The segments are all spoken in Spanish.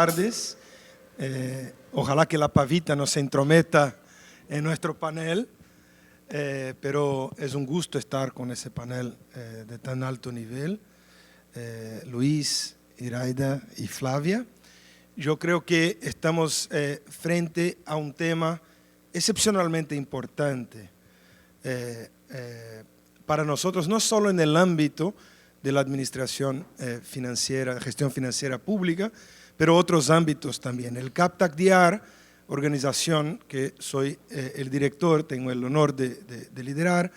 tardes. Ojalá que la pavita no se entrometa en nuestro panel, pero es un gusto estar con ese panel de tan alto nivel. Luis, Iraida y Flavia. Yo creo que estamos frente a un tema excepcionalmente importante para nosotros, no solo en el ámbito de la administración financiera, gestión financiera pública, pero otros ámbitos también. El CAPTAC-DR, organización que soy el director, tengo el honor de liderar,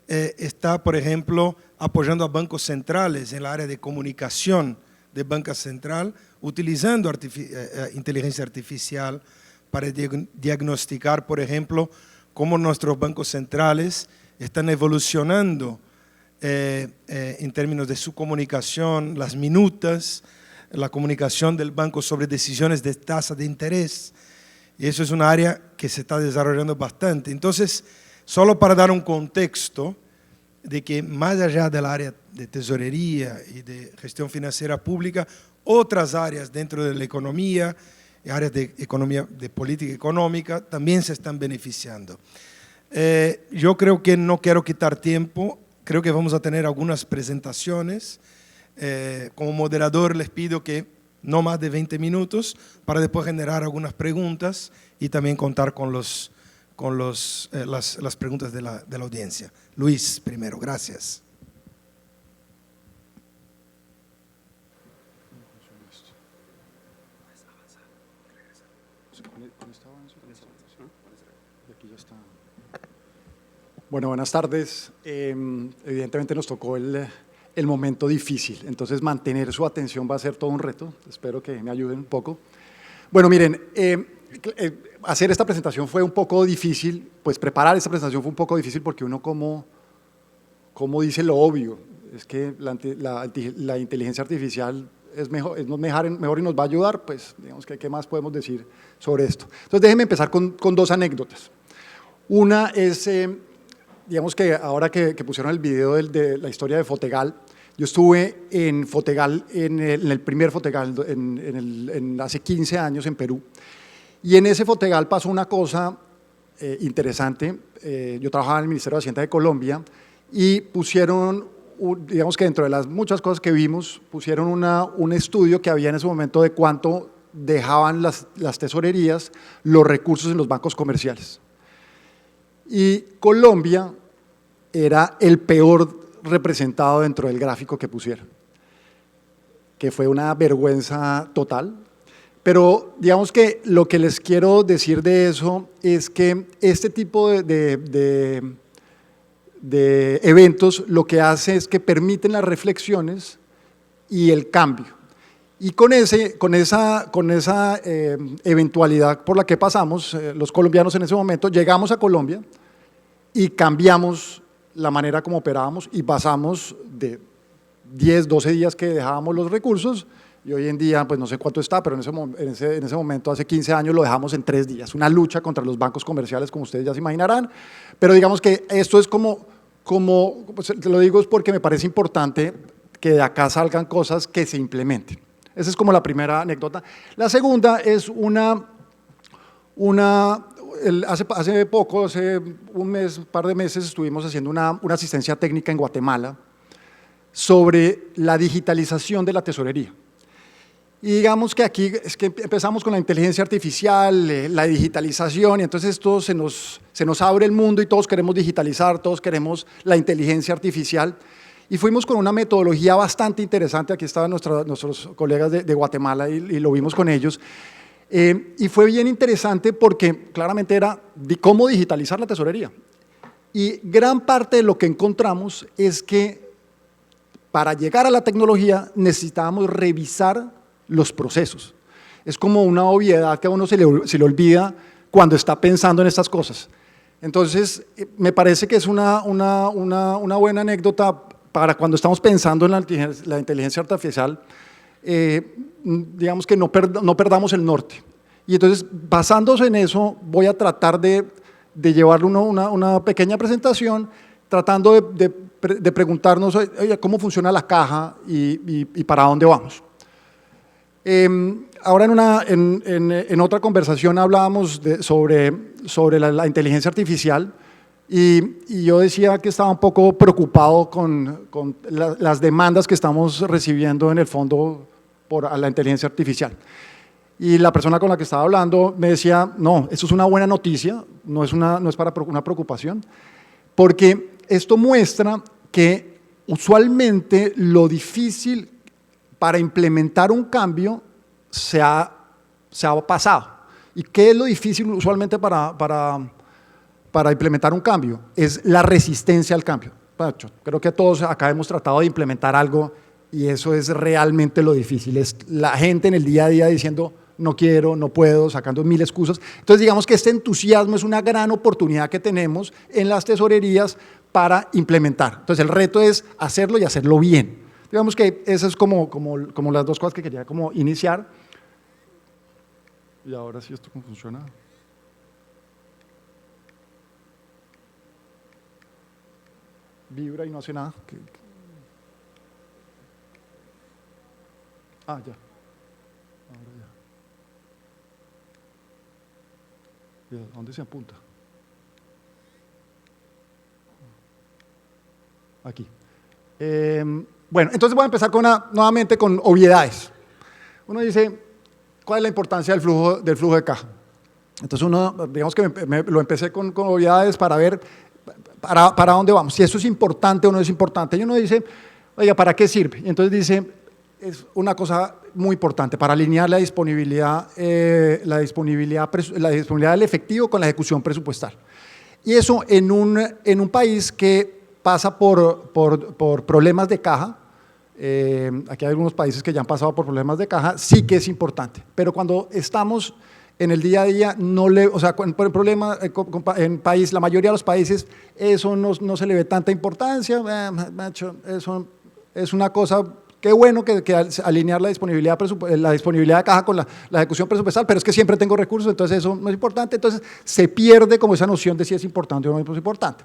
está, por ejemplo, apoyando a bancos centrales en la área de comunicación de banca central, utilizando inteligencia artificial para diagnosticar, por ejemplo, cómo nuestros bancos centrales están evolucionando en términos de su comunicación, las minutas, la comunicación del banco sobre decisiones de tasa de interés. Y eso es un área que se está desarrollando bastante. Entonces, solo para dar un contexto de que más allá del área de tesorería y de gestión financiera pública, otras áreas dentro de la economía, áreas de economía, de política económica, también se están beneficiando. Yo creo que no quiero quitar tiempo, creo que vamos a tener algunas presentaciones. Como moderador les pido que no más de 20 minutos para después generar algunas preguntas y también contar con las preguntas de la audiencia. Luis, primero, gracias. Bueno, buenas tardes. Evidentemente nos tocó el momento difícil, entonces mantener su atención va a ser todo un reto. Espero que me ayuden un poco. Bueno, miren, hacer esta presentación fue un poco difícil, pues preparar esta presentación fue un poco difícil porque uno como dice lo obvio, es que la inteligencia artificial es mejor y nos va a ayudar, pues digamos que qué más podemos decir sobre esto. Entonces déjenme empezar con dos anécdotas. Una es, digamos que ahora que pusieron el video de la historia de Fotegal, yo estuve en Fotegal, en el primer Fotegal, hace 15 años en Perú, y en ese Fotegal pasó una cosa interesante. Yo trabajaba en el Ministerio de Hacienda de Colombia y pusieron, digamos que dentro de las muchas cosas que vimos, pusieron un estudio que había en ese momento de cuánto dejaban las tesorerías los recursos en los bancos comerciales. Y Colombia era el peor representado dentro del gráfico que pusieron, que fue una vergüenza total. Pero digamos que lo que les quiero decir de eso es que este tipo de eventos lo que hace es que permiten las reflexiones y el cambio. Y con esa eventualidad por la que pasamos, los colombianos en ese momento, llegamos a Colombia y cambiamos la manera como operábamos y pasamos de 10, 12 días que dejábamos los recursos y hoy en día, pues no sé cuánto está, pero en ese momento, hace 15 años, lo dejamos en 3 días. Una lucha contra los bancos comerciales, como ustedes ya se imaginarán, pero digamos que esto es pues, te lo digo es porque me parece importante que de acá salgan cosas que se implementen. Esa es como la primera anécdota. La segunda es hace poco, hace un par de meses, estuvimos haciendo una asistencia técnica en Guatemala sobre la digitalización de la tesorería. Y digamos que aquí es que empezamos con la inteligencia artificial, la digitalización, y entonces esto se nos abre el mundo y todos queremos digitalizar, todos queremos la inteligencia artificial. Y fuimos con una metodología bastante interesante, aquí estaban nuestros colegas de Guatemala y lo vimos con ellos. Y fue bien interesante porque claramente era cómo digitalizar la tesorería. Y gran parte de lo que encontramos es que para llegar a la tecnología necesitábamos revisar los procesos. Es como una obviedad que a uno se le olvida cuando está pensando en estas cosas. Entonces, me parece que es una buena anécdota para cuando estamos pensando en la inteligencia artificial, digamos que no perdamos el norte. Y entonces, basándose en eso, voy a tratar de llevarle una pequeña presentación, tratando de preguntarnos, oye, ¿cómo funciona la caja y para dónde vamos? Ahora en otra conversación hablábamos sobre la inteligencia artificial y yo decía que estaba un poco preocupado con las demandas que estamos recibiendo en el fondo por la inteligencia artificial. Y la persona con la que estaba hablando me decía, no, eso es una buena noticia, no es para una preocupación, porque esto muestra que usualmente lo difícil para implementar un cambio se ha pasado. ¿Y qué es lo difícil usualmente para implementar un cambio? Es la resistencia al cambio. Yo creo que todos acá hemos tratado de implementar algo y eso es realmente lo difícil. Es la gente en el día a día diciendo no quiero, no puedo, sacando mil excusas. Entonces digamos que este entusiasmo es una gran oportunidad que tenemos en las tesorerías para implementar. Entonces el reto es hacerlo y hacerlo bien. Digamos que esas es como las dos cosas que quería como iniciar. Y ahora sí, ¿esto cómo funciona? Vibra y no hace nada. Ah, ya. Ahora ya. ¿Y a dónde se apunta? Aquí. Bueno, entonces voy a empezar nuevamente con obviedades. Uno dice, ¿cuál es la importancia del flujo de caja? Entonces uno, digamos que lo empecé con obviedades para ver para dónde vamos, si eso es importante o no es importante. Y uno dice, oiga, ¿para qué sirve? Y entonces dice, es una cosa muy importante, para alinear la disponibilidad del efectivo con la ejecución presupuestal. Y eso en un país que pasa por problemas de caja, aquí hay algunos países que ya han pasado por problemas de caja, sí que es importante, pero cuando estamos en el día a día, en país, la mayoría de los países, eso no se le ve tanta importancia, eso es una cosa, qué bueno que alinear la disponibilidad de caja con la ejecución presupuestal, pero es que siempre tengo recursos, entonces eso no es importante, entonces se pierde como esa noción de si es importante o no es importante.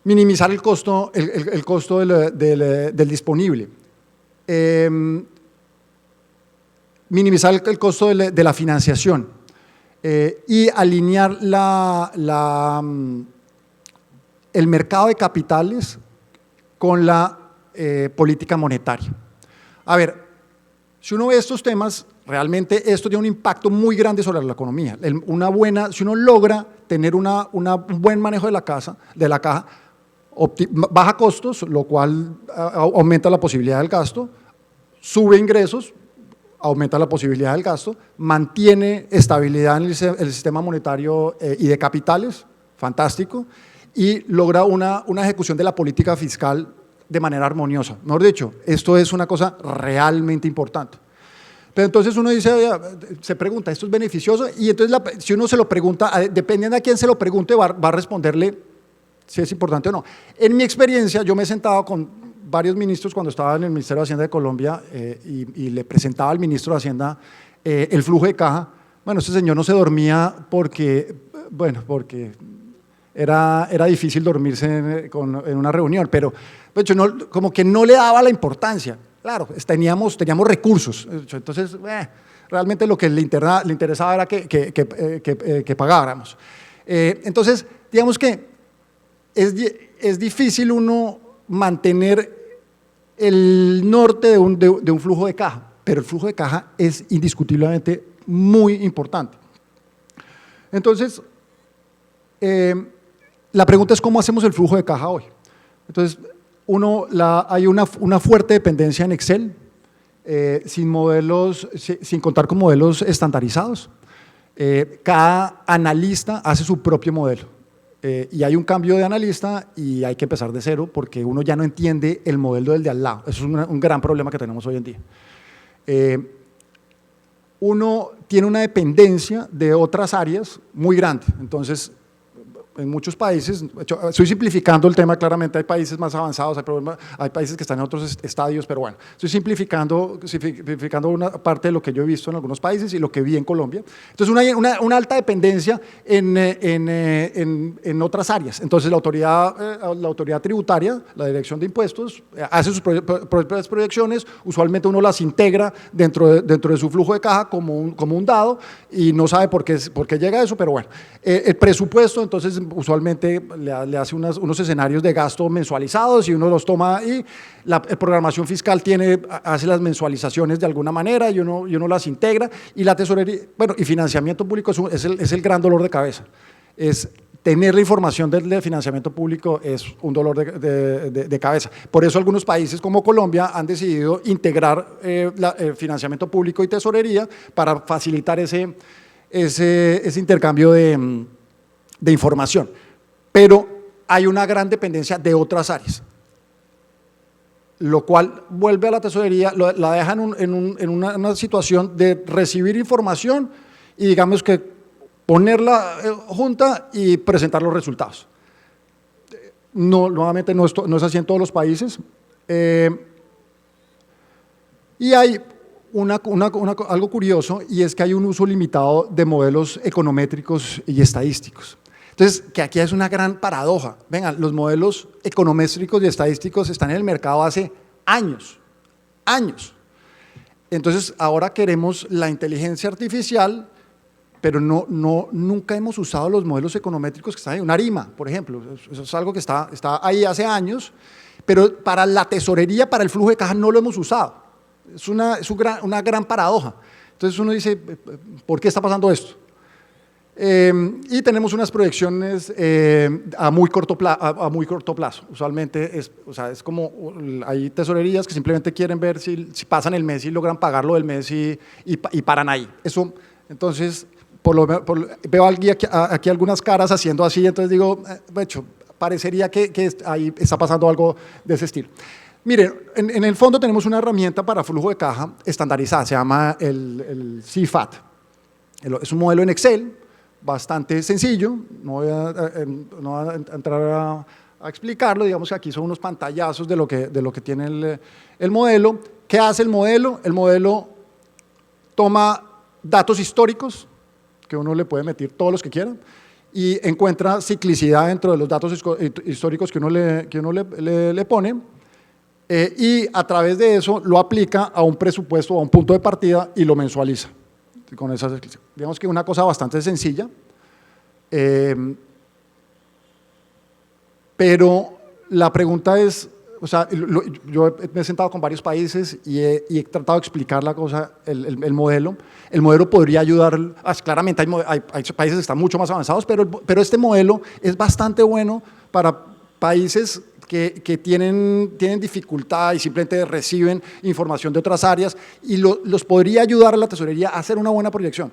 Minimizar el costo del disponible. Minimizar el costo de la financiación y alinear el mercado de capitales con la política monetaria. A ver, si uno ve estos temas, realmente esto tiene un impacto muy grande sobre la economía. Si uno logra tener un buen manejo de la caja, baja costos, lo cual aumenta la posibilidad del gasto, sube ingresos, aumenta la posibilidad del gasto, mantiene estabilidad en el sistema monetario y de capitales, fantástico, y logra una ejecución de la política fiscal de manera armoniosa. Mejor dicho, esto es una cosa realmente importante. Pero entonces uno se pregunta, ¿esto es beneficioso? Y entonces si uno se lo pregunta, dependiendo a quién se lo pregunte, va a responderle si es importante o no. En mi experiencia, yo me he sentado con varios ministros cuando estaba en el Ministerio de Hacienda de Colombia y le presentaba al ministro de Hacienda el flujo de caja. Bueno, ese señor no se dormía porque era difícil dormirse en una reunión, pero como que no le daba la importancia. Claro, teníamos recursos, entonces realmente lo que le interesaba era que pagáramos. Entonces, digamos que es difícil uno mantener el norte de un flujo de caja, pero el flujo de caja es indiscutiblemente muy importante. Entonces, la pregunta es cómo hacemos el flujo de caja hoy. Entonces, hay una fuerte dependencia en Excel, sin contar con modelos estandarizados. Cada analista hace su propio modelo. Y hay un cambio de analista y hay que empezar de cero porque uno ya no entiende el modelo del de al lado. Eso es un gran problema que tenemos hoy en día. Uno tiene una dependencia de otras áreas muy grande. Entonces, en muchos países, estoy simplificando el tema claramente, hay países más avanzados, hay países que están en otros estadios, pero bueno, estoy simplificando una parte de lo que yo he visto en algunos países y lo que vi en Colombia. Entonces, una alta dependencia en otras áreas. Entonces, la autoridad tributaria, la Dirección de Impuestos, hace sus propias proyecciones, usualmente uno las integra dentro de su flujo de caja como un dado y no sabe por qué llega a eso, pero bueno. El presupuesto, entonces, usualmente le hace unos escenarios de gasto mensualizados y uno los toma y la programación fiscal hace las mensualizaciones de alguna manera y uno las integra y la tesorería, bueno, y financiamiento público es el gran dolor de cabeza. Tener la información del financiamiento público es un dolor de cabeza. Por eso algunos países como Colombia han decidido integrar el financiamiento público y tesorería para facilitar ese intercambio de información. Pero hay una gran dependencia de otras áreas, lo cual vuelve a la tesorería, la deja en una situación de recibir información y digamos que ponerla junta y presentar los resultados. Nuevamente no es así en todos los países. Y hay algo curioso, y es que hay un uso limitado de modelos econométricos y estadísticos. Entonces, que aquí es una gran paradoja. Vengan, los modelos econométricos y estadísticos están en el mercado hace años. Entonces, ahora queremos la inteligencia artificial, pero nunca hemos usado los modelos econométricos que están ahí. Una ARIMA, por ejemplo, eso es algo que está ahí hace años, pero para la tesorería, para el flujo de caja no lo hemos usado. Es una gran paradoja. Entonces uno dice, ¿por qué está pasando esto? Y tenemos unas proyecciones a muy corto plazo. Usualmente es como, hay tesorerías que simplemente quieren ver si pasan el mes y logran pagarlo del mes y paran ahí. Entonces, veo aquí algunas caras haciendo así, entonces digo, parecería que ahí está pasando algo de ese estilo. Miren, en el fondo tenemos una herramienta para flujo de caja estandarizada, se llama el CFAT. Es un modelo en Excel, bastante sencillo, no voy a entrar a explicarlo, digamos que aquí son unos pantallazos de lo que tiene el modelo. ¿Qué hace el modelo? El modelo toma datos históricos, que uno le puede meter todos los que quiera, y encuentra ciclicidad dentro de los datos históricos que uno le pone, y a través de eso lo aplica a un presupuesto o a un punto de partida y lo mensualiza. Con esa, digamos que una cosa bastante sencilla, pero la pregunta es, o sea, yo me he sentado con varios países y he tratado de explicar la cosa, el modelo. El modelo podría ayudar, claramente hay países que están mucho más avanzados, pero este modelo es bastante bueno para países que tienen dificultad y simplemente reciben información de otras áreas y los podría ayudar a la tesorería a hacer una buena proyección.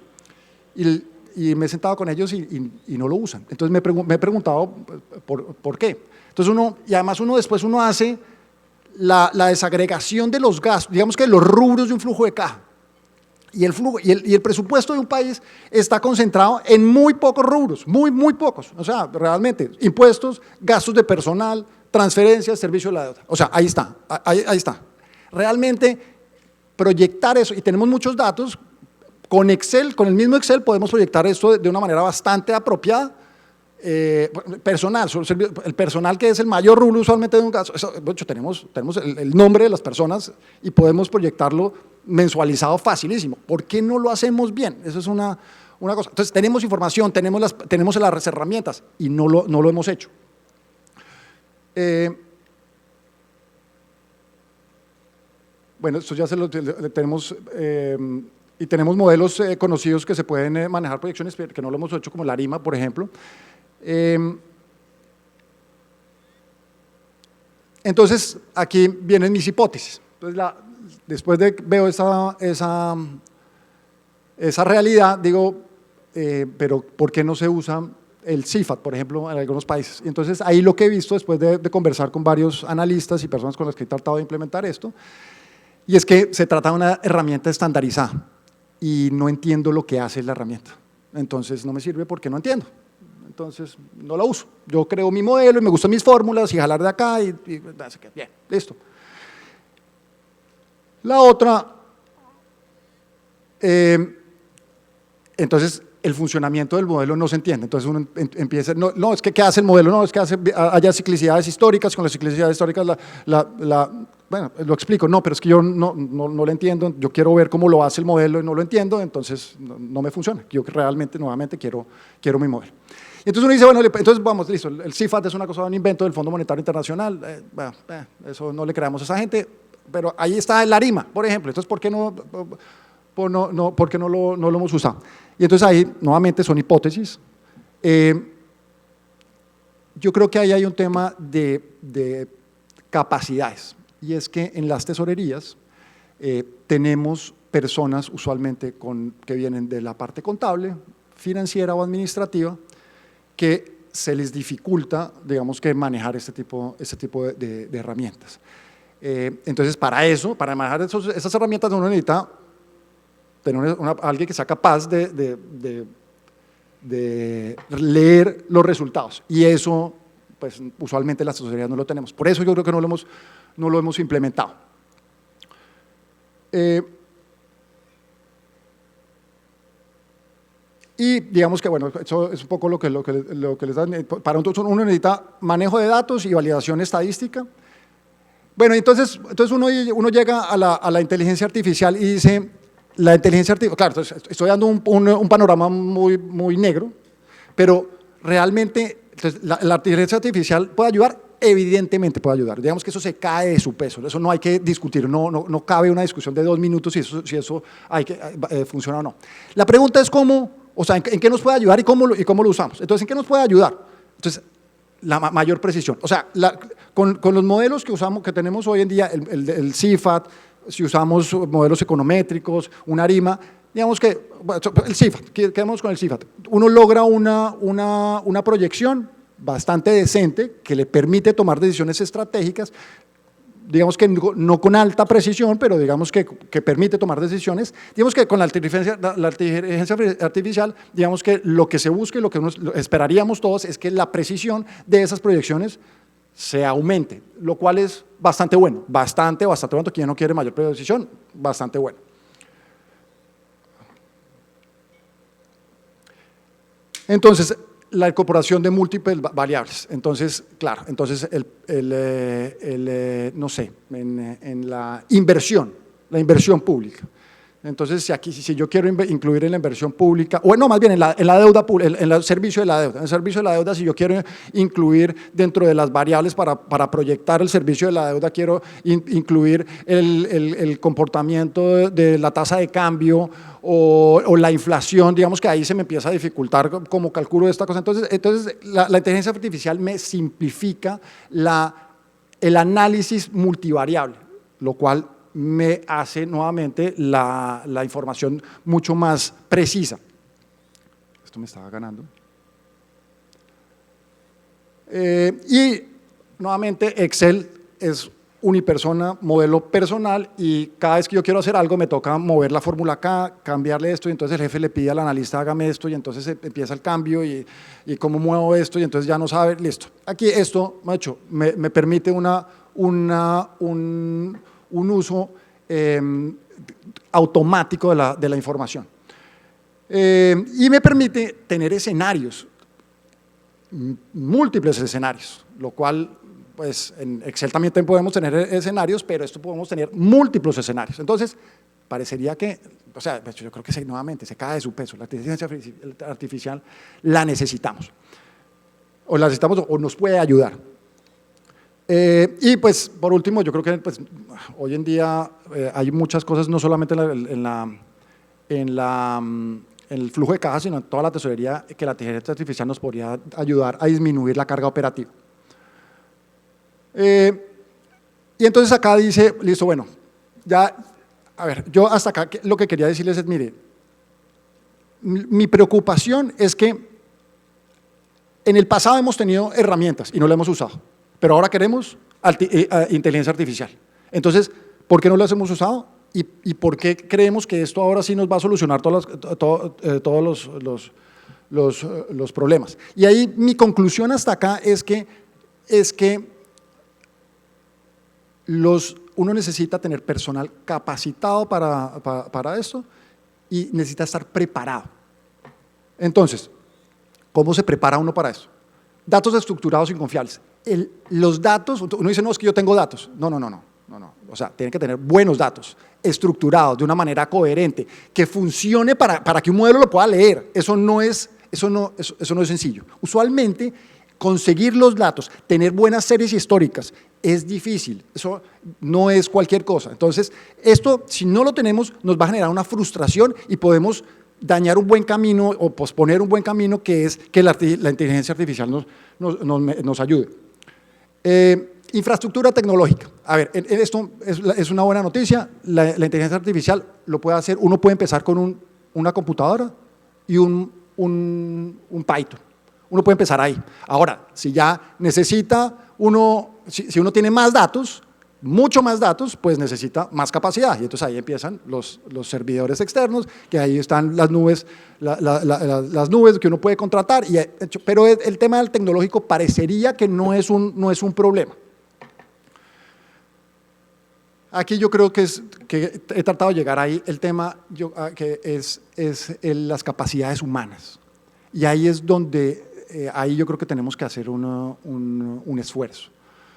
Y me he sentado con ellos y no lo usan. Entonces me he preguntado por qué. Entonces además después hace la desagregación de los gastos, digamos que los rubros de un flujo de caja. Y el presupuesto de un país está concentrado en muy pocos rubros, muy pocos. O sea, realmente, impuestos, gastos de personal, transferencias, servicio de la deuda. O sea, ahí está. Realmente, proyectar eso, y tenemos muchos datos, con Excel, con el mismo Excel podemos proyectar esto de una manera bastante apropiada. El personal que es el mayor rubro usualmente de un gasto, tenemos el nombre de las personas y podemos proyectarlo mensualizado facilísimo. ¿Por qué no lo hacemos bien? Eso es una cosa. Entonces tenemos información, tenemos las herramientas y no lo hemos hecho. Bueno, esto ya tenemos, y tenemos modelos conocidos que se pueden manejar proyecciones que no lo hemos hecho, como la ARIMA, por ejemplo. Entonces, aquí vienen mis hipótesis. Entonces, después de veo esa realidad, digo, pero ¿por qué no se usa el CFAT, por ejemplo, en algunos países? Y entonces, ahí lo que he visto, después de conversar con varios analistas y personas con las que he tratado de implementar esto, y es que se trata de una herramienta estandarizada y no entiendo lo que hace la herramienta. Entonces, no me sirve porque no entiendo. entonces no la uso. Yo creo mi modelo y me gustan mis fórmulas y jalar de acá y bien, listo. La otra, entonces el funcionamiento del modelo no se entiende, entonces uno empieza, no, es que ¿qué hace el modelo? No, es que haya ciclicidades históricas, con las ciclicidades históricas bueno, lo explico, no, pero es que yo no lo entiendo, yo quiero ver cómo lo hace el modelo y no lo entiendo, entonces no me funciona, yo realmente, nuevamente, quiero mi modelo. Y entonces uno dice, bueno, entonces vamos, listo, el CIFAT es una cosa, un invento del Fondo Monetario Internacional, eso no le creamos a esa gente, pero ahí está el ARIMA, por ejemplo, entonces ¿por qué no lo hemos usado? Y entonces ahí, nuevamente, son hipótesis. Yo creo que ahí hay un tema de capacidades, y es que en las tesorerías tenemos personas usualmente que vienen de la parte contable, financiera o administrativa, que se les dificulta, digamos, que manejar este tipo de herramientas. Entonces, para manejar esas herramientas uno necesita tener alguien que sea capaz de leer los resultados, y eso, pues, usualmente las tesorerías no lo tenemos. Por eso yo creo que no lo hemos implementado. Y digamos que, bueno, eso es un poco lo que les dan. Para uno necesita manejo de datos y validación estadística. Bueno, entonces uno llega a la inteligencia artificial y dice, la inteligencia artificial, claro, entonces estoy dando un panorama muy negro, pero realmente entonces, la inteligencia artificial puede ayudar, evidentemente puede ayudar, digamos que eso se cae de su peso, eso no hay que discutir, no cabe una discusión de 2 minutos si eso funciona o no. La pregunta es cómo, o sea, en qué nos puede ayudar y cómo lo usamos. Entonces, ¿en qué nos puede ayudar? Entonces, la mayor precisión, o sea, con los modelos que tenemos hoy en día, el CIFAT, si usamos modelos econométricos, una ARIMA, digamos que el CIFAT, quedamos con el CIFAT, uno logra una proyección bastante decente que le permite tomar decisiones estratégicas, digamos que no con alta precisión, pero digamos que permite tomar decisiones. Digamos que con la inteligencia artificial, digamos que lo que se busca y lo que esperaríamos todos es que la precisión de esas proyecciones se aumente, lo cual es bastante bueno, bastante bueno, quien no quiere mayor precisión, bastante bueno. Entonces, la incorporación de múltiples variables, entonces, claro, entonces no sé, en la inversión pública. Entonces, si yo quiero incluir en la inversión pública, o no, más bien en la deuda, en el servicio de la deuda, en el servicio de la deuda, si yo quiero incluir dentro de las variables para proyectar el servicio de la deuda, quiero incluir el comportamiento de la tasa de cambio o la inflación, digamos que ahí se me empieza a dificultar cómo calculo esta cosa. Entonces la inteligencia artificial me simplifica el análisis multivariable, lo cual me hace nuevamente la información mucho más precisa. Esto me estaba ganando. Y nuevamente Excel es unipersona, modelo personal, y cada vez que yo quiero hacer algo me toca mover la fórmula acá, cambiarle esto, y entonces el jefe le pide al analista hágame esto, y entonces empieza el cambio y cómo muevo esto, y entonces ya no sabe, listo. Aquí esto, macho, me permite un uso automático de la información. Y me permite tener escenarios, múltiples escenarios, lo cual, pues en Excel también podemos tener escenarios, pero esto podemos tener múltiples escenarios. Entonces, parecería que, o sea, yo creo que nuevamente se cae de su peso, la inteligencia artificial la necesitamos, o nos puede ayudar. Y pues por último, yo creo que pues, hoy en día hay muchas cosas, no solamente en el flujo de caja, sino en toda la tesorería, que la inteligencia artificial nos podría ayudar a disminuir la carga operativa. Y entonces acá dice, listo, bueno, ya, a ver, yo hasta acá lo que quería decirles es, mire, mi preocupación es que en el pasado hemos tenido herramientas y no las hemos usado, pero ahora queremos inteligencia artificial. Entonces, ¿por qué no las hemos usado? ¿Y por qué creemos que esto ahora sí nos va a solucionar todos los problemas. Y ahí mi conclusión hasta acá es que uno necesita tener personal capacitado para esto y necesita estar preparado. Entonces, ¿cómo se prepara uno para eso? Datos estructurados y confiables. Los datos, uno dice, no, es que yo tengo datos. No. O sea, tienen que tener buenos datos, estructurados, de una manera coherente, que funcione para que un modelo lo pueda leer. Eso no es sencillo. Usualmente, conseguir los datos, tener buenas series históricas, es difícil. Eso no es cualquier cosa. Entonces, esto, si no lo tenemos, nos va a generar una frustración y podemos dañar un buen camino o posponer un buen camino, que es que la inteligencia artificial nos ayude. Infraestructura tecnológica. A ver, esto es una buena noticia. La inteligencia artificial lo puede hacer. Uno puede empezar con una computadora y un Python. Uno puede empezar ahí. Ahora, si ya necesita si uno tiene más datos, mucho más datos, pues necesita más capacidad, y entonces ahí empiezan los servidores externos, que ahí están las nubes, las nubes que uno puede contratar, pero el tema del tecnológico parecería que no es un problema. Aquí yo creo que he tratado de llegar ahí, el tema que es las capacidades humanas, y ahí es donde, ahí yo creo que tenemos que hacer un esfuerzo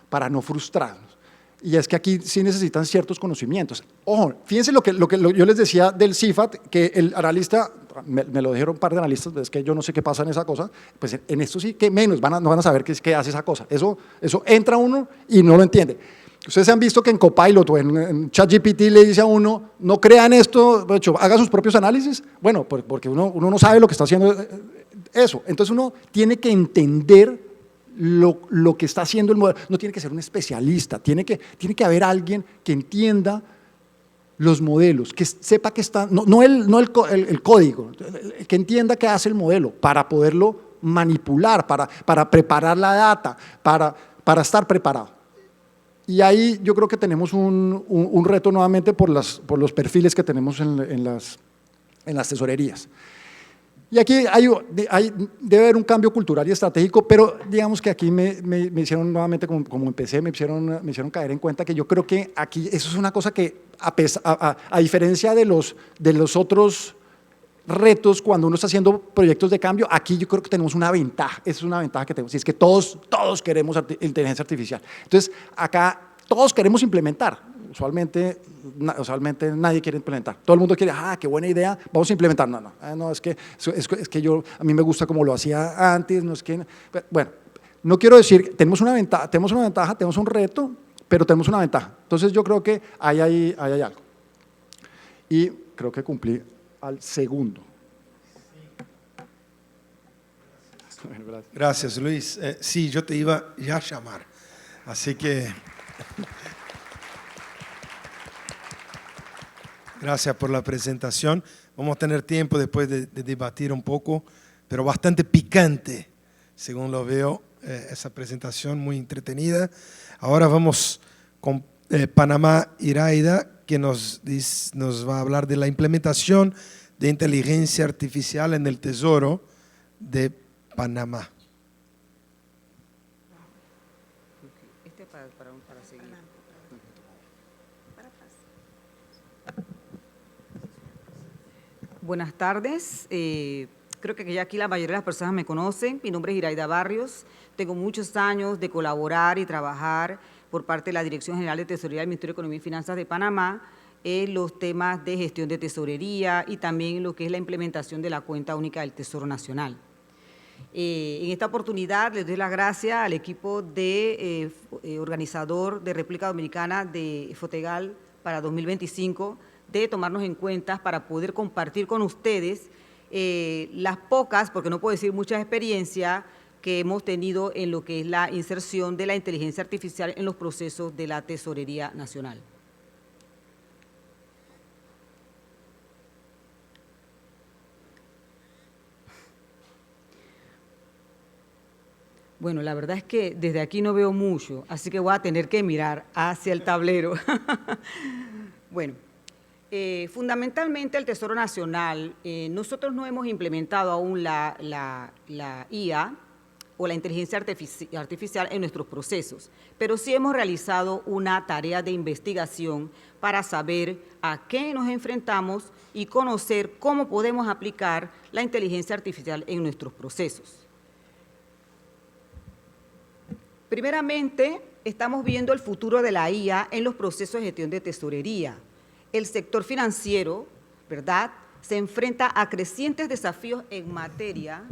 para no frustrarnos. Y es que aquí sí necesitan ciertos conocimientos. Ojo, fíjense lo que yo les decía del CIFAT, que el analista, me lo dijeron un par de analistas, es que yo no sé qué pasa en esa cosa, pues en esto sí que menos, no van a saber qué hace esa cosa. Eso entra uno y no lo entiende. Ustedes han visto que en Copilot o en ChatGPT le dice a uno, no crean esto, de hecho, haga sus propios análisis. Bueno, porque uno no sabe lo que está haciendo eso. Entonces uno tiene que entender lo que está haciendo el modelo. No tiene que ser un especialista, tiene que haber alguien que entienda los modelos, que sepa que está, no el código, que entienda qué hace el modelo para poderlo manipular, para preparar la data, para estar preparado. Y ahí yo creo que tenemos un reto nuevamente por los perfiles que tenemos en las tesorerías. Y aquí debe haber un cambio cultural y estratégico, pero digamos que aquí me hicieron nuevamente, como empecé, me hicieron caer en cuenta que yo creo que aquí eso es una cosa que, a diferencia de los otros retos, cuando uno está haciendo proyectos de cambio, aquí yo creo que tenemos una ventaja, esa es una ventaja que tenemos, y es que todos queremos inteligencia artificial. Entonces, acá todos queremos implementar. Usualmente nadie quiere implementar. Todo el mundo quiere, qué buena idea, vamos a implementar. No, es que a mí me gusta como lo hacía antes, no es que… Bueno, no quiero decir, tenemos una ventaja, tenemos un reto, pero tenemos una ventaja. Entonces yo creo que ahí hay algo. Y creo que cumplí al segundo. Gracias, Luis. Sí, yo te iba ya a llamar, así que… Gracias por la presentación. Vamos a tener tiempo después de debatir un poco, pero bastante picante, según lo veo, esa presentación muy entretenida. Ahora vamos con Panamá Iraida, que nos va a hablar de la implementación de inteligencia artificial en el Tesoro de Panamá. Para seguir. Buenas tardes. Creo que ya aquí la mayoría de las personas me conocen. Mi nombre es Iraida Barrios. Tengo muchos años de colaborar y trabajar por parte de la Dirección General de Tesorería del Ministerio de Economía y Finanzas de Panamá en los temas de gestión de tesorería y también en lo que es la implementación de la cuenta única del Tesoro Nacional. En esta oportunidad les doy las gracias al equipo de organizador de República Dominicana de Fotegal para 2025 de tomarnos en cuenta para poder compartir con ustedes las pocas, porque no puedo decir muchas experiencias que hemos tenido en lo que es la inserción de la inteligencia artificial en los procesos de la Tesorería Nacional. Bueno, la verdad es que desde aquí no veo mucho, así que voy a tener que mirar hacia el tablero. Bueno, Fundamentalmente el Tesoro Nacional, nosotros no hemos implementado aún la IA o la inteligencia artificial en nuestros procesos, pero sí hemos realizado una tarea de investigación para saber a qué nos enfrentamos y conocer cómo podemos aplicar la inteligencia artificial en nuestros procesos. Primeramente, estamos viendo el futuro de la IA en los procesos de gestión de tesorería. El sector financiero, ¿verdad?, se enfrenta a crecientes desafíos en materia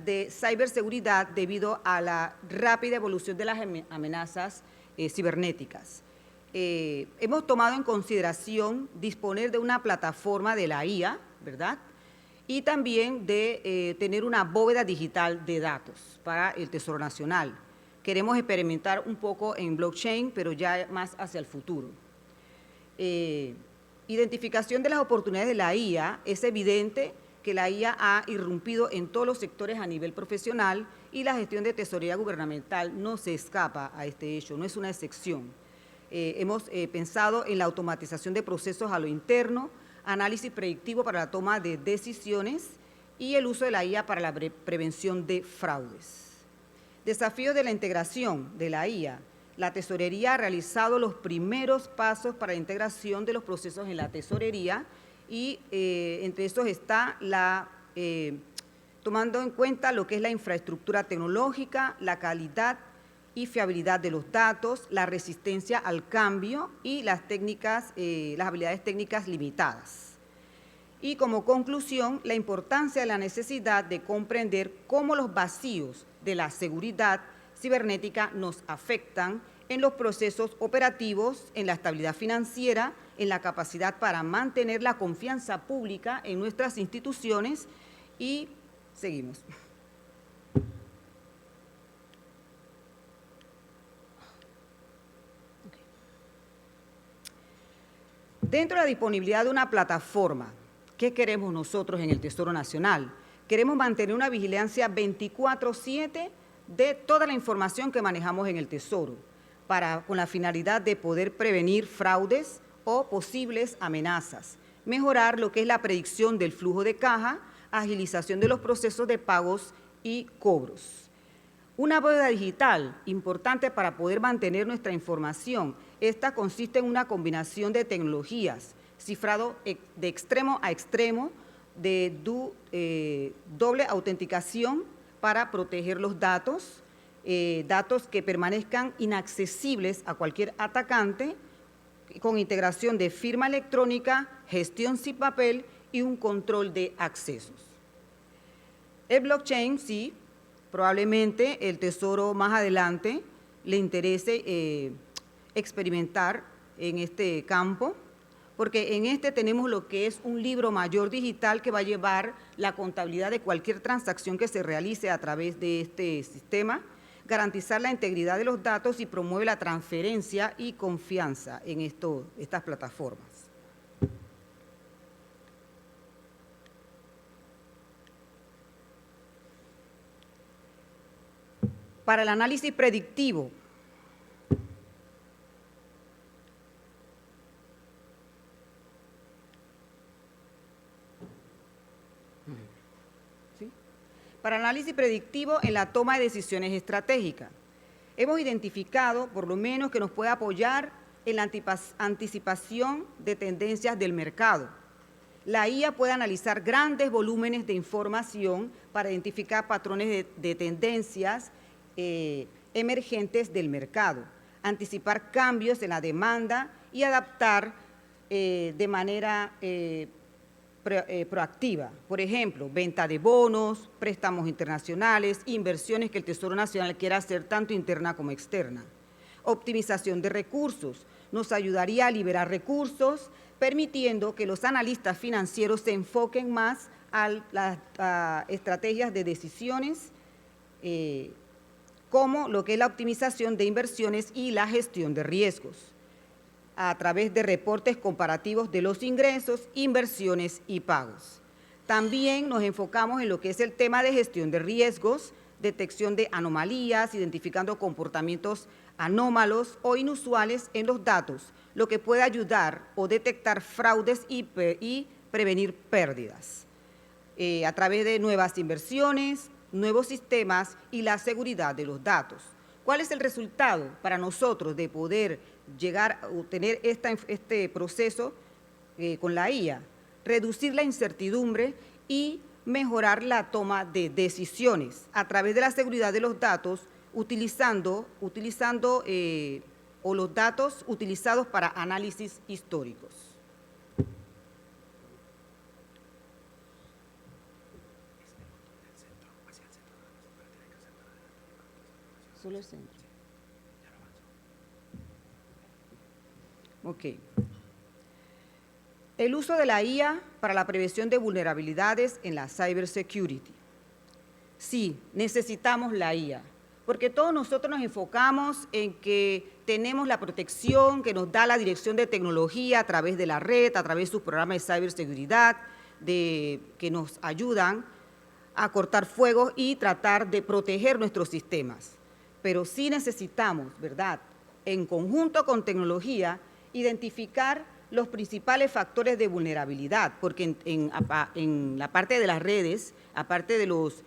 de ciberseguridad debido a la rápida evolución de las amenazas cibernéticas. Hemos tomado en consideración disponer de una plataforma de la IA, ¿verdad?, y también de tener una bóveda digital de datos para el Tesoro Nacional. Queremos experimentar un poco en blockchain, pero ya más hacia el futuro. Identificación de las oportunidades de la IA. Es evidente que la IA ha irrumpido en todos los sectores a nivel profesional y la gestión de tesorería gubernamental no se escapa a este hecho, no es una excepción. Hemos pensado en la automatización de procesos a lo interno, análisis predictivo para la toma de decisiones y el uso de la IA para la prevención de fraudes. Desafíos de la integración de la IA. La tesorería ha realizado los primeros pasos para la integración de los procesos en la tesorería y entre estos está tomando en cuenta lo que es la infraestructura tecnológica, la calidad y fiabilidad de los datos, la resistencia al cambio y las habilidades técnicas limitadas. Y como conclusión, la importancia de la necesidad de comprender cómo los vacíos de la seguridad cibernética nos afectan en los procesos operativos, en la estabilidad financiera, en la capacidad para mantener la confianza pública en nuestras instituciones y seguimos. Dentro de la disponibilidad de una plataforma, ¿qué queremos nosotros en el Tesoro Nacional? Queremos mantener una vigilancia 24/7 de toda la información que manejamos en el Tesoro, con la finalidad de poder prevenir fraudes o posibles amenazas, mejorar lo que es la predicción del flujo de caja, agilización de los procesos de pagos y cobros. Una bóveda digital importante para poder mantener nuestra información. Esta consiste en una combinación de tecnologías, cifrado de extremo a extremo, de doble autenticación para proteger los datos, datos que permanezcan inaccesibles a cualquier atacante, con integración de firma electrónica, gestión sin papel y un control de accesos. El blockchain, sí, probablemente el Tesoro más adelante le interese experimentar en este campo, porque en este tenemos lo que es un libro mayor digital que va a llevar la contabilidad de cualquier transacción que se realice a través de este sistema, garantizar la integridad de los datos y promueve la transferencia y confianza en estas plataformas. Para el análisis predictivo, para análisis predictivo en la toma de decisiones estratégicas. Hemos identificado, por lo menos, que nos puede apoyar en la anticipación de tendencias del mercado. La IA puede analizar grandes volúmenes de información para identificar patrones de tendencias emergentes del mercado, anticipar cambios en la demanda y adaptar de manera proactiva. Por ejemplo, venta de bonos, préstamos internacionales, inversiones que el Tesoro Nacional quiera hacer tanto interna como externa. Optimización de recursos. Nos ayudaría a liberar recursos, permitiendo que los analistas financieros se enfoquen más a las estrategias de decisiones, como lo que es la optimización de inversiones y la gestión de riesgos, a través de reportes comparativos de los ingresos, inversiones y pagos. También nos enfocamos en lo que es el tema de gestión de riesgos, detección de anomalías, identificando comportamientos anómalos o inusuales en los datos, lo que puede ayudar o detectar fraudes y prevenir pérdidas a través de nuevas inversiones, nuevos sistemas y la seguridad de los datos. ¿Cuál es el resultado para nosotros de poder llegar a obtener este proceso con la IA? Reducir la incertidumbre y mejorar la toma de decisiones a través de la seguridad de los datos, utilizando los datos utilizados para análisis históricos. Solo el centro. Ok. El uso de la IA para la prevención de vulnerabilidades en la cybersecurity. Sí, necesitamos la IA, porque todos nosotros nos enfocamos en que tenemos la protección que nos da la Dirección de Tecnología a través de la red, a través de sus programas de ciberseguridad, que nos ayudan a cortar fuegos y tratar de proteger nuestros sistemas. Pero sí necesitamos, ¿verdad?, en conjunto con tecnología, identificar los principales factores de vulnerabilidad, porque en la parte de las redes, aparte de los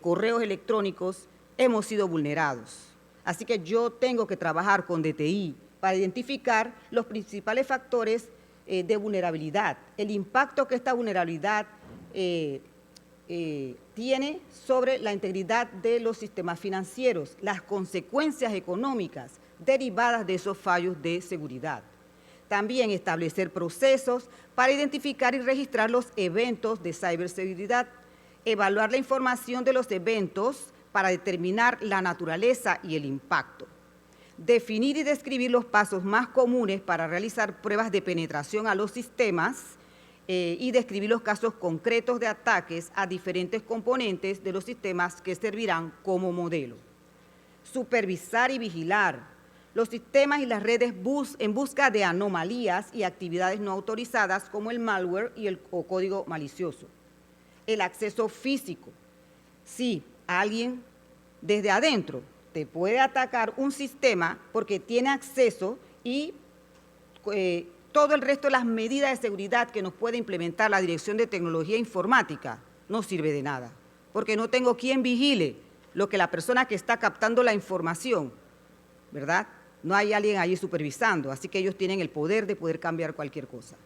correos electrónicos, hemos sido vulnerados. Así que yo tengo que trabajar con DTI para identificar los principales factores de vulnerabilidad, el impacto que esta vulnerabilidad tiene sobre la integridad de los sistemas financieros, las consecuencias económicas derivadas de esos fallos de seguridad. También establecer procesos para identificar y registrar los eventos de ciberseguridad, evaluar la información de los eventos para determinar la naturaleza y el impacto, definir y describir los pasos más comunes para realizar pruebas de penetración a los sistemas y describir los casos concretos de ataques a diferentes componentes de los sistemas que servirán como modelo. Supervisar y vigilar los sistemas y las redes en busca de anomalías y actividades no autorizadas como el malware o código malicioso. El acceso físico. Sí, alguien desde adentro te puede atacar un sistema porque tiene acceso y todo el resto de las medidas de seguridad que nos puede implementar la Dirección de Tecnología Informática no sirve de nada, porque no tengo quien vigile lo que la persona que está captando la información, ¿verdad? No hay alguien allí supervisando, así que ellos tienen el poder de poder cambiar cualquier cosa.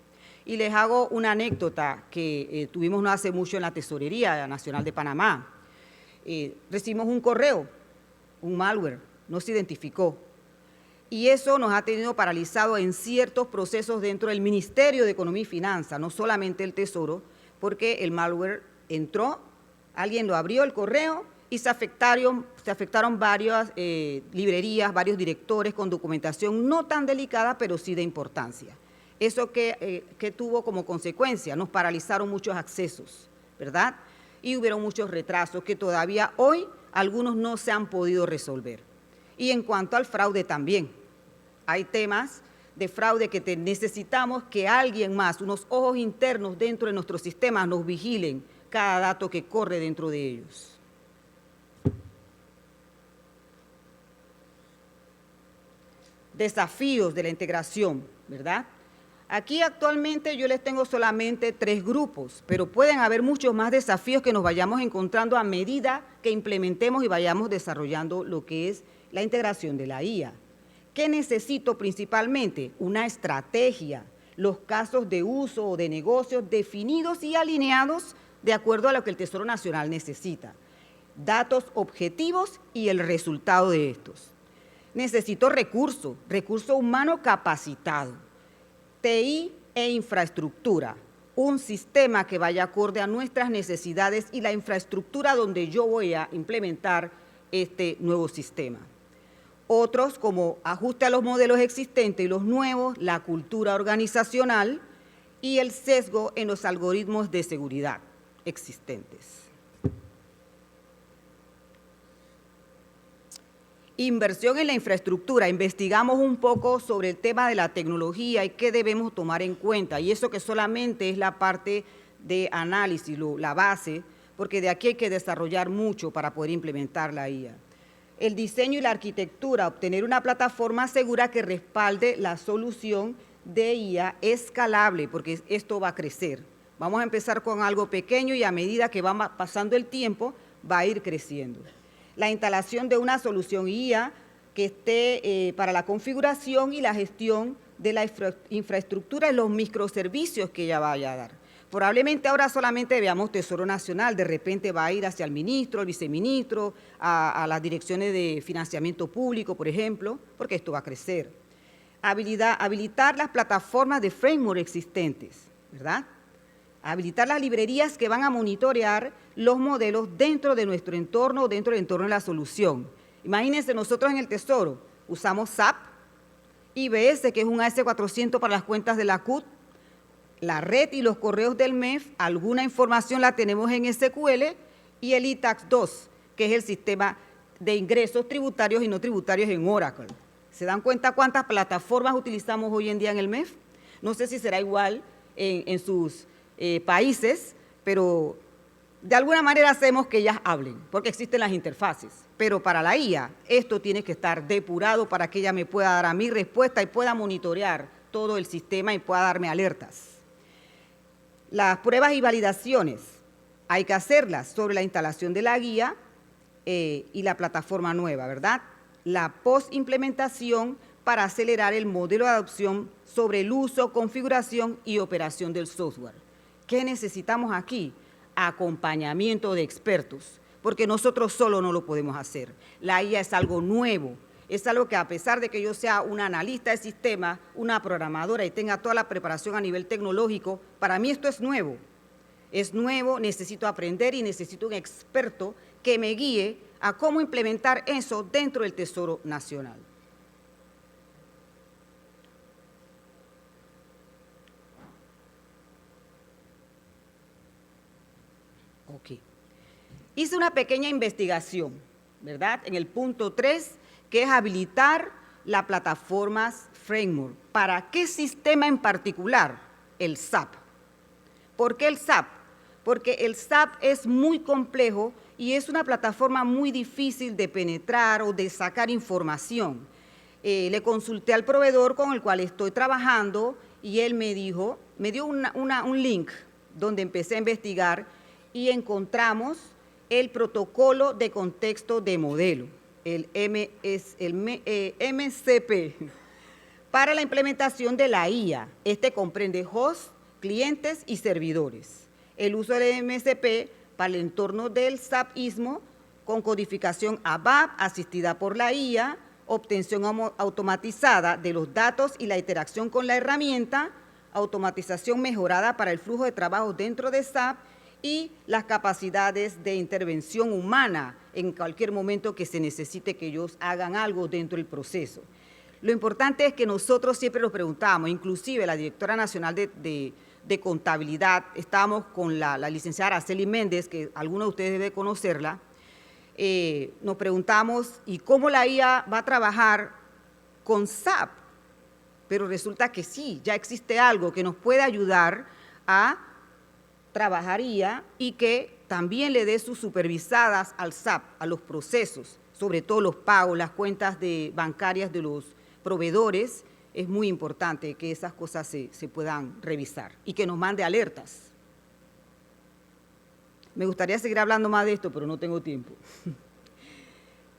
Y les hago una anécdota que tuvimos no hace mucho en la Tesorería Nacional de Panamá. Recibimos un correo, un malware, no se identificó. Y eso nos ha tenido paralizado en ciertos procesos dentro del Ministerio de Economía y Finanzas, no solamente el Tesoro, porque el malware entró, alguien lo abrió el correo y se afectaron varias librerías, varios directores con documentación no tan delicada, pero sí de importancia. Eso que tuvo como consecuencia, nos paralizaron muchos accesos, ¿verdad? Y hubieron muchos retrasos que todavía hoy algunos no se han podido resolver. Y en cuanto al fraude también, hay temas de fraude que necesitamos que alguien más, unos ojos internos dentro de nuestros sistemas nos vigilen cada dato que corre dentro de ellos. Desafíos de la integración, ¿verdad? Aquí actualmente yo les tengo solamente 3 grupos, pero pueden haber muchos más desafíos que nos vayamos encontrando a medida que implementemos y vayamos desarrollando lo que es la integración de la IA. ¿Qué necesito principalmente? Una estrategia, los casos de uso o de negocios definidos y alineados de acuerdo a lo que el Tesoro Nacional necesita, datos objetivos y el resultado de estos. Necesito recurso humano capacitado, TI e infraestructura, un sistema que vaya acorde a nuestras necesidades y la infraestructura donde yo voy a implementar este nuevo sistema. Otros como ajuste a los modelos existentes y los nuevos, la cultura organizacional y el sesgo en los algoritmos de seguridad existentes. Inversión en la infraestructura. Investigamos un poco sobre el tema de la tecnología y qué debemos tomar en cuenta. Y eso que solamente es la parte de análisis, la base, porque de aquí hay que desarrollar mucho para poder implementar la IA. el diseño y la arquitectura, obtener una plataforma segura que respalde la solución de IA escalable, porque esto va a crecer. Vamos a empezar con algo pequeño y a medida que va pasando el tiempo, va a ir creciendo. La instalación de una solución IA que esté para la configuración y la gestión de la infraestructura y los microservicios que ella vaya a dar. Probablemente ahora solamente veamos Tesoro Nacional, de repente va a ir hacia el ministro, el viceministro, a las direcciones de financiamiento público, por ejemplo, porque esto va a crecer. Habilitar las plataformas de framework existentes, ¿verdad? Habilitar las librerías que van a monitorear los modelos dentro de nuestro entorno, dentro del entorno de la solución. Imagínense, nosotros en el Tesoro usamos SAP, IBS, que es un AS400 para las cuentas de la CUT, la red y los correos del MEF, alguna información la tenemos en SQL, y el ITAX 2, que es el sistema de ingresos tributarios y no tributarios en Oracle. ¿Se dan cuenta cuántas plataformas utilizamos hoy en día en el MEF? No sé si será igual en sus países, pero de alguna manera hacemos que ellas hablen, porque existen las interfaces. Pero para la IA, esto tiene que estar depurado para que ella me pueda dar a mí respuesta y pueda monitorear todo el sistema y pueda darme alertas. Las pruebas y validaciones, hay que hacerlas sobre la instalación de la guía y la plataforma nueva, ¿verdad? La post-implementación para acelerar el modelo de adopción sobre el uso, configuración y operación del software. ¿Qué necesitamos aquí? Acompañamiento de expertos, porque nosotros solo no lo podemos hacer. La IA es algo nuevo, es algo que a pesar de que yo sea una analista de sistemas, una programadora y tenga toda la preparación a nivel tecnológico, para mí esto es nuevo. Es nuevo, necesito aprender y necesito un experto que me guíe a cómo implementar eso dentro del Tesoro Nacional. Ok. Hice una pequeña investigación, ¿verdad? En el punto 3, que es habilitar las plataformas framework. ¿Para qué sistema en particular? El SAP. ¿Por qué el SAP? Porque el SAP es muy complejo y es una plataforma muy difícil de penetrar o de sacar información. Le consulté al proveedor con el cual estoy trabajando y él me dio un link donde empecé a investigar y encontramos el protocolo de contexto de modelo, el MCP, para la implementación de la IA. Este comprende hosts, clientes y servidores. El uso del MCP para el entorno del SAP ISMO con codificación ABAP asistida por la IA, obtención automatizada de los datos y la interacción con la herramienta, automatización mejorada para el flujo de trabajo dentro de SAP y las capacidades de intervención humana en cualquier momento que se necesite que ellos hagan algo dentro del proceso. Lo importante es que nosotros siempre nos preguntamos, inclusive la directora nacional de contabilidad, estábamos con la licenciada Araceli Méndez, que algunos de ustedes deben conocerla, nos preguntamos, ¿y cómo la IA va a trabajar con SAP? Pero resulta que sí, ya existe algo que nos puede ayudar a trabajar IA y que también le dé sus supervisadas al SAP, a los procesos, sobre todo los pagos, las cuentas bancarias de los proveedores. Es muy importante que esas cosas se puedan revisar y que nos mande alertas. Me gustaría seguir hablando más de esto, pero no tengo tiempo.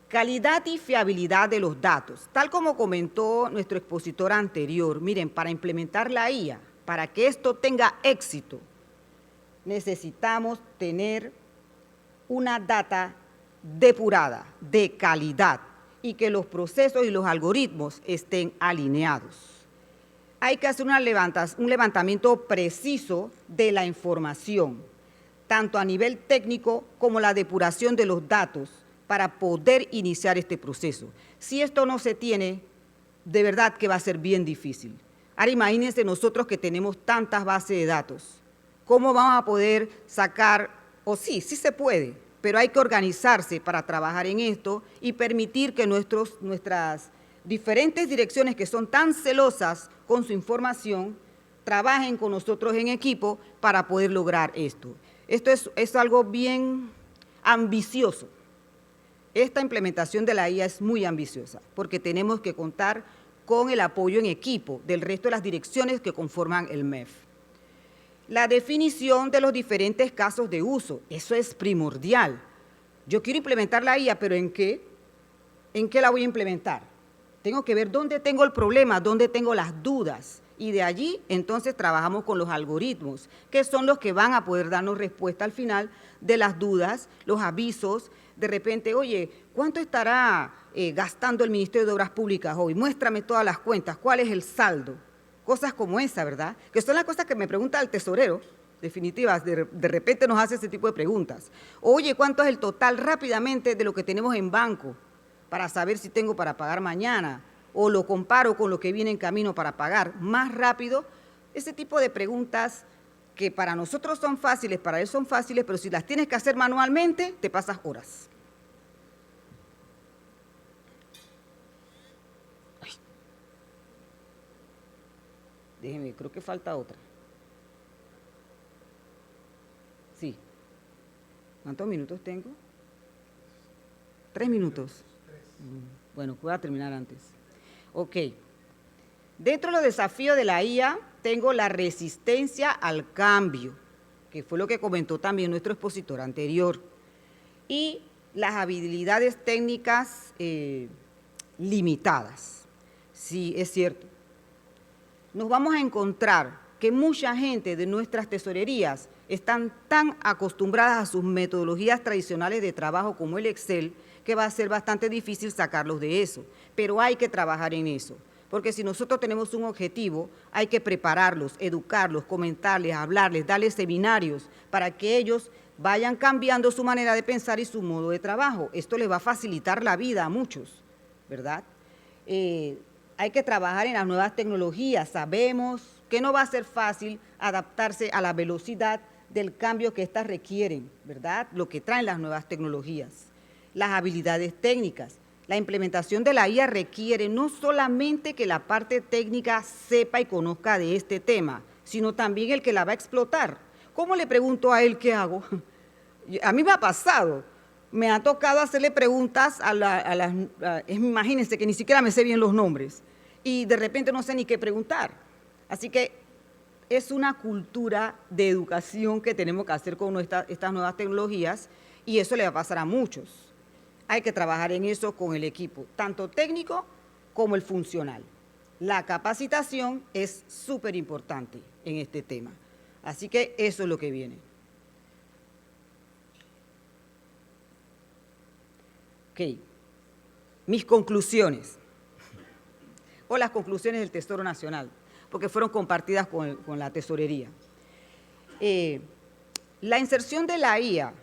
Calidad y fiabilidad de los datos. Tal como comentó nuestro expositor anterior, miren, para implementar la IA, para que esto tenga éxito, necesitamos tener una data depurada, de calidad, y que los procesos y los algoritmos estén alineados. Hay que hacer un levantamiento preciso de la información, tanto a nivel técnico como la depuración de los datos para poder iniciar este proceso. Si esto no se tiene, de verdad que va a ser bien difícil. Ahora imagínense nosotros que tenemos tantas bases de datos. ¿Cómo vamos a poder sacar? O sí se puede, pero hay que organizarse para trabajar en esto y permitir que nuestras diferentes direcciones que son tan celosas con su información trabajen con nosotros en equipo para poder lograr esto. Esto es algo bien ambicioso esta implementación de la IA es muy ambiciosa, porque tenemos que contar con el apoyo en equipo del resto de las direcciones que conforman el MEF. La definición de los diferentes casos de uso, eso es primordial. Yo quiero implementar la IA, pero ¿en qué? ¿En qué la voy a implementar? Tengo que ver dónde tengo el problema, dónde tengo las dudas. Y de allí, entonces, trabajamos con los algoritmos, que son los que van a poder darnos respuesta al final de las dudas, los avisos. De repente, oye, ¿cuánto estará gastando el Ministerio de Obras Públicas hoy? Muéstrame todas las cuentas, ¿cuál es el saldo? Cosas como esa, ¿verdad? Que son las cosas que me pregunta el tesorero, definitivas, de repente nos hace ese tipo de preguntas. Oye, ¿cuánto es el total rápidamente de lo que tenemos en banco para saber si tengo para pagar mañana? O lo comparo con lo que viene en camino para pagar más rápido. Ese tipo de preguntas que para nosotros son fáciles, para él son fáciles, pero si las tienes que hacer manualmente, te pasas horas. Ay. Déjeme, creo que falta otra. Sí. ¿Cuántos minutos tengo? 3 minutos. Bueno, voy a terminar antes. Ok. Dentro de los desafíos de la IA, tengo la resistencia al cambio, que fue lo que comentó también nuestro expositor anterior, y las habilidades técnicas limitadas. Sí, es cierto. Nos vamos a encontrar que mucha gente de nuestras tesorerías están tan acostumbradas a sus metodologías tradicionales de trabajo como el Excel, que va a ser bastante difícil sacarlos de eso, pero hay que trabajar en eso, porque si nosotros tenemos un objetivo, hay que prepararlos, educarlos, comentarles, hablarles, darles seminarios para que ellos vayan cambiando su manera de pensar y su modo de trabajo. Esto les va a facilitar la vida a muchos, ¿verdad? Hay que trabajar en las nuevas tecnologías, sabemos que no va a ser fácil adaptarse a la velocidad del cambio que éstas requieren, ¿verdad? Lo que traen las nuevas tecnologías. Las habilidades técnicas. La implementación de la IA requiere no solamente que la parte técnica sepa y conozca de este tema, sino también el que la va a explotar. ¿Cómo le pregunto a él qué hago? A mí me ha pasado. Me ha tocado hacerle preguntas imagínense que ni siquiera me sé bien los nombres y de repente no sé ni qué preguntar. Así que es una cultura de educación que tenemos que hacer con estas nuevas tecnologías y eso le va a pasar a muchos. Hay que trabajar en eso con el equipo, tanto técnico como el funcional. La capacitación es súper importante en este tema. Así que eso es lo que viene. Ok. Mis conclusiones, o las conclusiones del Tesoro Nacional, porque fueron compartidas con la tesorería. La inserción de la IA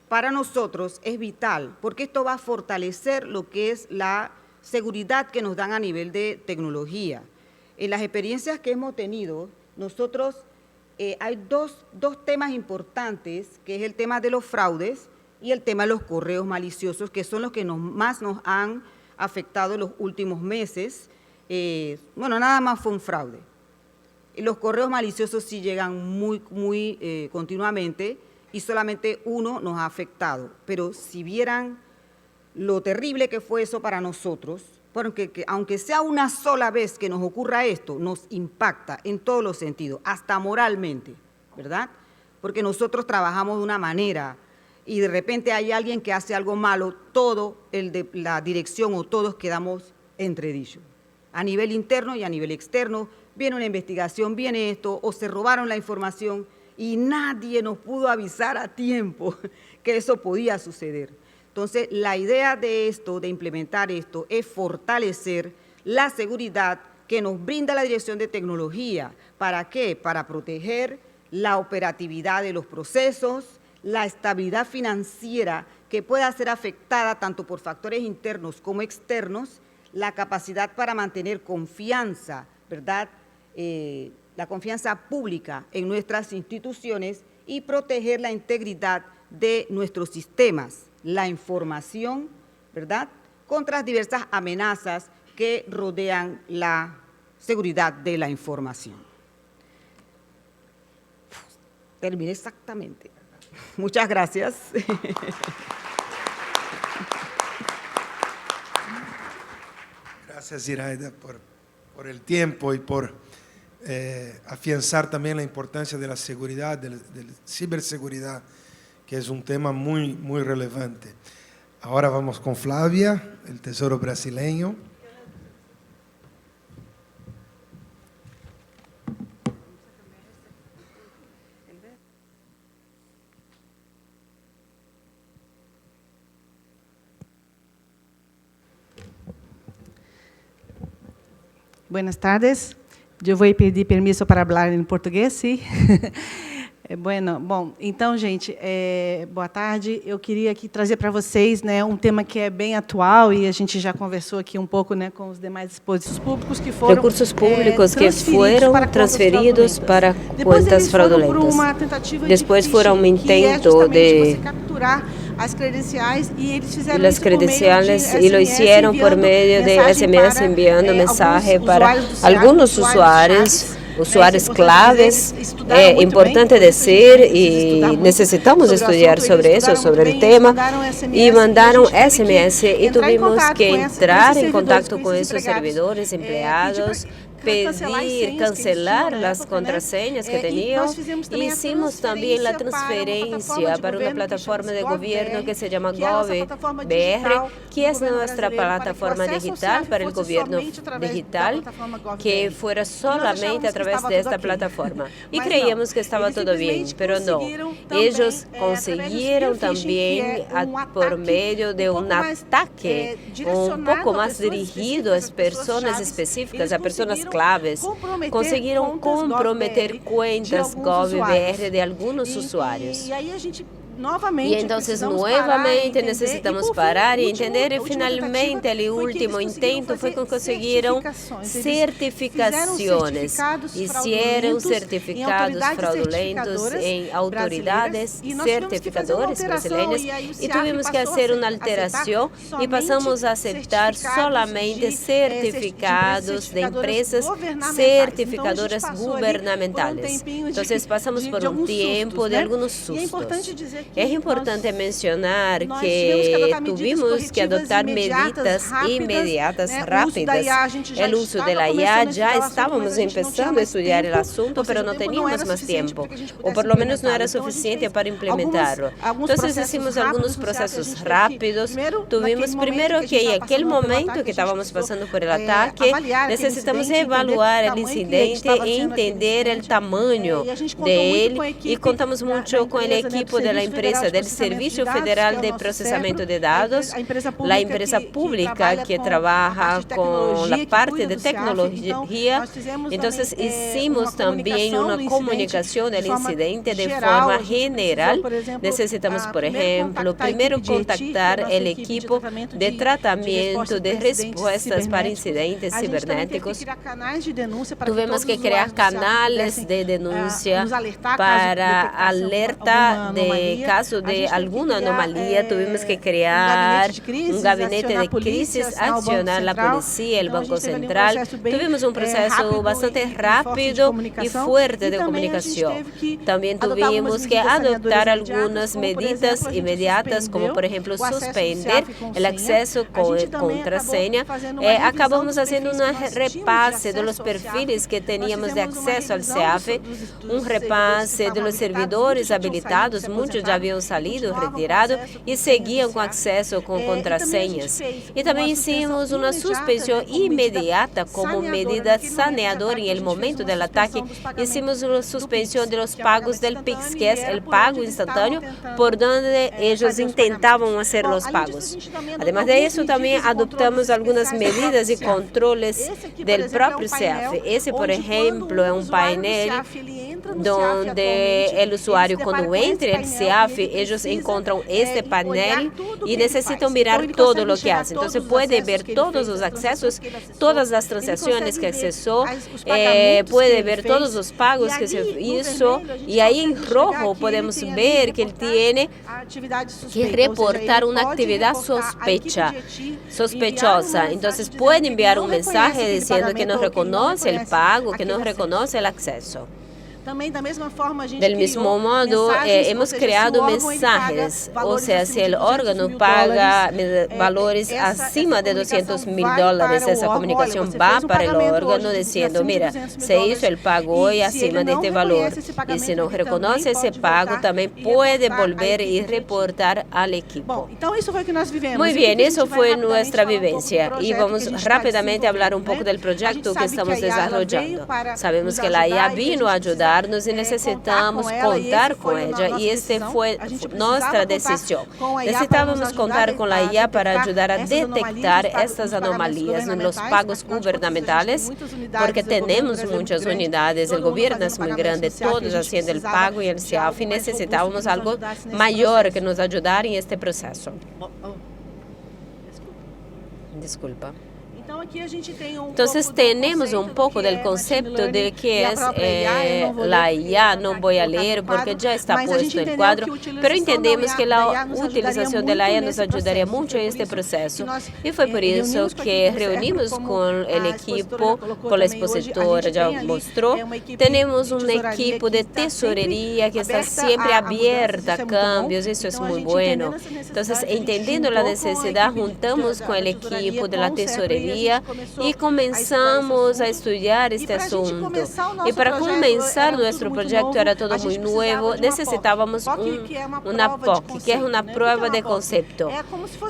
para nosotros es vital, porque esto va a fortalecer lo que es la seguridad que nos dan a nivel de tecnología. En las experiencias que hemos tenido, nosotros hay dos temas importantes, que es el tema de los fraudes y el tema de los correos maliciosos, que son los que más nos han afectado en los últimos meses. Bueno, nada más fue un fraude. Los correos maliciosos sí llegan muy continuamente, y solamente uno nos ha afectado. Pero si vieran lo terrible que fue eso para nosotros, porque aunque sea una sola vez que nos ocurra esto, nos impacta en todos los sentidos, hasta moralmente, ¿verdad? Porque nosotros trabajamos de una manera y de repente hay alguien que hace algo malo, todo el de la dirección o todos quedamos entredichos. A nivel interno y a nivel externo, viene una investigación, viene esto, o se robaron la información, y nadie nos pudo avisar a tiempo que eso podía suceder. Entonces, la idea de esto, de implementar esto, es fortalecer la seguridad que nos brinda la Dirección de Tecnología. ¿Para qué? Para proteger la operatividad de los procesos, la estabilidad financiera que pueda ser afectada tanto por factores internos como externos, la capacidad para mantener confianza, ¿verdad?, la confianza pública en nuestras instituciones y proteger la integridad de nuestros sistemas, la información, ¿verdad?, contra las diversas amenazas que rodean la seguridad de la información. Terminé exactamente. Muchas gracias. Gracias, Iraida, por el tiempo y por afianzar también la importancia de la seguridad, de ciberseguridad, que es un tema muy, muy relevante. Ahora vamos con Flavia, el Tesoro brasileño. Buenas tardes. Eu vou pedir permisso para falar em português, sim? Bom, então, gente, boa tarde. Eu queria aqui trazer para vocês, né, um tema que é bem atual e a gente já conversou aqui um pouco, né, com os demais dispositivos públicos que foram recursos públicos que foram transferidos para contas fraudulentas. Depois foram um intento de capturar as credenciais e eles fizeram las credenciales y lo hicieron por medio de SMS enviando mensaje para algunos usuarios claves. É importante dizer e necessitamos estudar sobre isso, sobre o tema, e mandaram SMS e tivemos que entrar em contato com esses servidores, empregados, pedir, cancelar as contraseñas que tinham. E hicimos também a transferência para uma plataforma de governo que se chama GovBR, que é nossa plataforma digital para o governo digital, que fuera solamente através desta plataforma. E creíamos que estava tudo bem, mas não. Eles conseguiram também, por meio de um ataque um pouco mais dirigido às pessoas específicas, a pessoas claves, conseguiram comprometer contas GovBR de alguns usuários. E então, novamente, necessitamos parar e entender. E, finalmente, o último intento foi que conseguiram certificações. Hicieron certificados fraudulentos em autoridades certificadores brasileiras e tivemos que fazer uma alteração e passamos a aceitar solamente certificados de empresas certificadoras governamentais. Então, passamos por um tempo de alguns sustos. É importante mencionar que tivemos que adotar medidas imediatas, rápidas. O uso da IA, já estávamos começando a estudar o assunto, mas não tínhamos mais tempo, ou por lo menos não era suficiente para implementar-lo. Então, fizemos alguns processos rápidos. Tivemos primeiro que em aquele momento que estávamos passando por el ataque, necessitamos evaluar o incidente e entender o tamanho dele, e contamos muito com a equipe da empresa del Servicio Federal de Procesamiento de Dados, la empresa pública que trabaja con la parte de tecnología. Entonces, hicimos también una comunicación del incidente de forma general. Necesitamos, por ejemplo, primero contactar el equipo de tratamiento de respuestas para incidentes cibernéticos. Tuvimos que crear canales de denuncia para alerta de caso de alguma anomalia. Tuvimos que criar um gabinete de crises, acionar a polícia, o Banco Central. Tivemos um processo bastante rápido e forte de comunicação. Também tivemos que adotar algumas medidas imediatas, como, por exemplo, suspender o acesso com contrasenha. Acabamos fazendo um repasse dos perfis que tínhamos de acesso ao CEAF, um repasse dos servidores habilitados, muitos já haviam salido, retirado, e seguiam com acesso com contrasenhas. E também hicimos uma suspensão imediata como medida saneadora em el momento do ataque. Hicimos uma suspensão dos pagos del PIX, que é o pago instantâneo por onde eles tentavam fazer os pagos. Además de isso, também adoptamos algumas medidas e controles do próprio CEAF. Esse, por exemplo, é um painel donde o usuário, quando entra no CEAF, eles encontram este painel e necessitam mirar todo o que faz. Então, pode ver todos os acessos, todas as transações que acessou, pode ver todos os pagos que se hizo, e aí em rojo podemos ver que ele tem que reportar uma atividade sospechosa. Então, pode enviar um mensagem dizendo que não reconhece o pago, que não reconhece o acesso. Del mismo modo, hemos creado mensajes, o sea, si el órgano paga valores acima de $200.000, esa comunicación va para el órgano diciendo, mira, se hizo el pago hoy acima de este valor. Y si no reconoce ese pago, también puede volver y reportar al equipo. Muy bien, eso fue nuestra vivencia. Y vamos rápidamente a hablar un poco del proyecto que estamos desarrollando. Sabemos que la IA vino a ayudarnos y necesitamos contar con ella. Y esta fue nuestra decisión. Necesitábamos contar con la IA para ayudar a detectar estas anomalías en los pagos gubernamentales, porque tenemos muchas unidades, el gobierno es muy grande, todos haciendo el pago y el CIAF, y necesitábamos algo mayor que nos ayudara en este proceso. Disculpa. Entonces tenemos un poco del concepto de qué es la IA, no voy a leer porque ya está puesto en el cuadro, pero entendemos que la utilización de la IA nos ayudaría mucho en este proceso. Y fue por eso que reunimos con el equipo, con la expositora, ya mostró, tenemos un equipo de tesorería que está siempre abierta a cambios, eso es muy bueno. Entonces, entendiendo la necesidad, juntamos con el equipo de la tesorería y comenzamos a estudiar este asunto. Y para comenzar nuestro proyecto era todo muy nuevo, necesitábamos una POC, que es una prueba de concepto.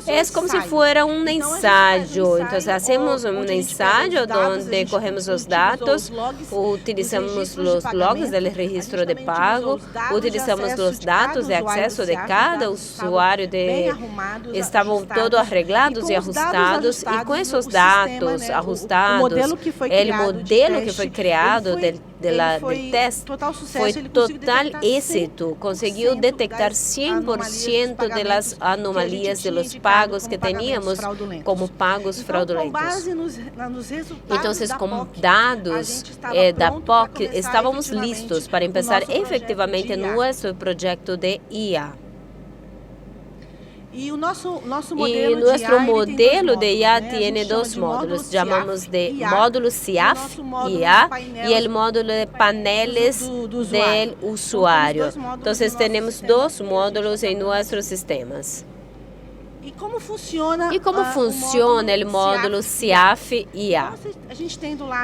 Es como si fuera un ensayo. Entonces hacemos un ensayo donde cogemos los datos, utilizamos los logs del registro de pago, utilizamos los datos de acceso de cada usuario, estaban todos arreglados y ajustados, y con esos datos ajustados, el modelo que foi criado del test foi total éxito, conseguiu detectar 100% de las anomalías de los pagos que teníamos como pagos fraudulentos. Entonces, com dados da POC, estávamos listos para empezar efectivamente nuestro proyecto de IA. Y nuestro modelo de IA tiene dos módulos, llamamos de módulo CIAF IA y el módulo de paneles del usuario. Entonces tenemos dos módulos en nuestros sistemas. E como funciona o módulo CIAF IA?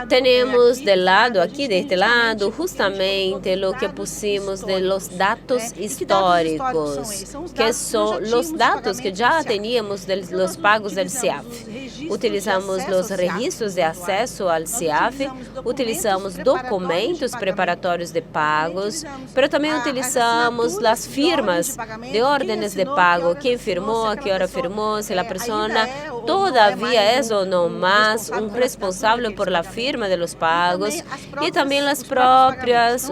Temos de lado, aqui deste lado, justamente o que pusimos de los datos históricos, que são os dados que já teníamos de los pagos del CIAF. Utilizamos os registros de acesso ao CIAF, utilizamos documentos preparatórios de pagos, mas também utilizamos as firmas de órdenes de pago, quem firmou, a que hora firmó, si la persona todavía es o no más un responsable por la firma de los pagos y también los propios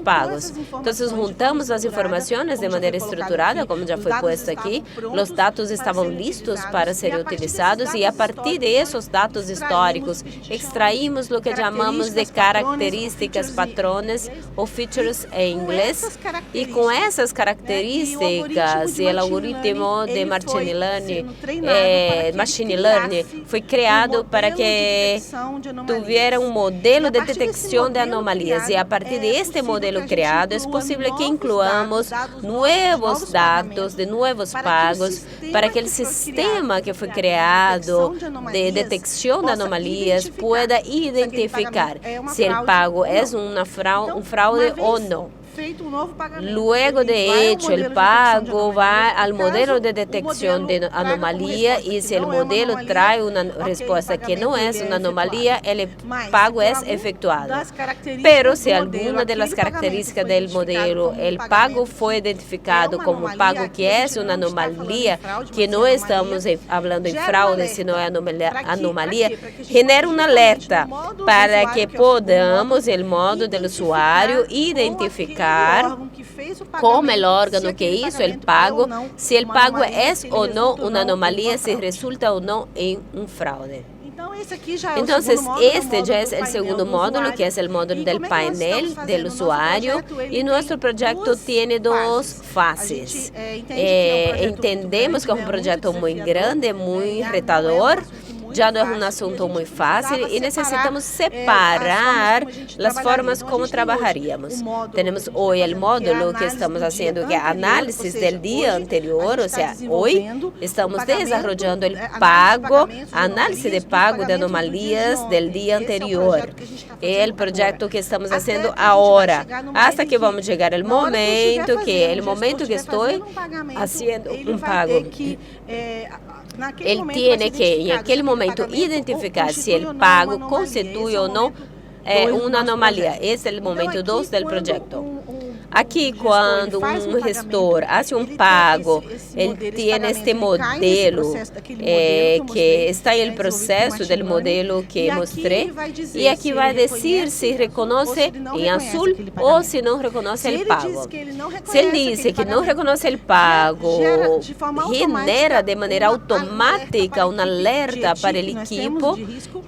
pagos. Entonces juntamos las informaciones de manera estructurada, como ya fue puesto aquí, los datos estaban listos para ser utilizados y a partir de esos datos históricos extraímos lo que llamamos de características, patrones o features en inglés, y con esas características y el algoritmo de Machine Learning foi criado para que tuviera um modelo de detecção de anomalias, e a partir deste modelo criado é possível que incluamos novos dados de novos pagos para que o sistema que foi criado de detecção de anomalias pueda identificar se o pago é um fraude ou não. Luego de hecho, el pago va al modelo de detección de anomalía y si el modelo trae una respuesta que no es una anomalía, el pago es efectuado. Pero si alguna de las características del modelo, el pago fue identificado como pago que es una anomalía, que no estamos hablando en fraude, sino en anomalía, genera una alerta para que podamos, el modo del usuario, identificar como el órgano que hizo el pago, si el pago es o no una anomalía, si resulta o no en un fraude. Entonces, este ya es el segundo módulo, que es el módulo del panel del usuario, y nuestro proyecto tiene dos fases. Entendemos que es un proyecto muy grande, muy retador, já não é um assunto muito fácil e necessitamos separar as formas como trabalharíamos. Temos hoje o módulo que estamos fazendo, que é a análise do dia anterior, ou seja, hoje estamos desenvolvendo o pago, a análise de pago de anomalias do dia anterior. É o projeto que estamos fazendo agora, até que vamos chegar ao momento que estou fazendo um pago. Ele tem que, em aquele momento, identificar se o pago constitui ou não uma anomalia. Esse é o momento 2 do projeto. Aqui, quando um gestor faz um pago, ele tem este modelo que está em processo do modelo que mostrei, e aqui vai dizer se reconhece em azul ou se não reconhece o pago. Se ele diz que não reconhece o pago, genera de maneira automática um alerta para o equipo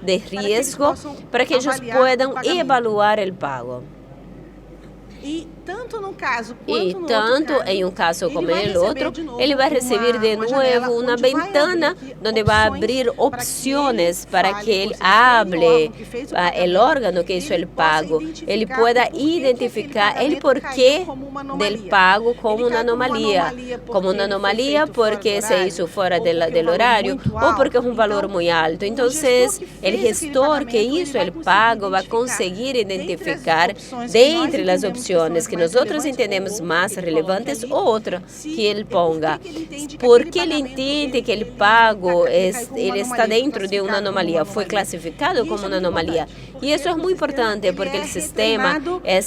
de risco para que eles possam evaluar o pago. E tanto em um caso como no outro, ele vai receber de novo uma ventana onde vai abrir opções para que ele hable o órgão que fez o pago. Ele pueda identificar o porquê do pago como uma anomalia. Como uma anomalia porque se hizo fora do horário ou porque é um valor muito alto. Então, o gestor que hizo o pago vai conseguir identificar dentre as opções que nós entendemos mais relevantes ou outra que ele ponga. Porque ele entende que o pago ele está dentro de uma anomalia, foi classificado como uma anomalia. E isso é muito importante porque o sistema é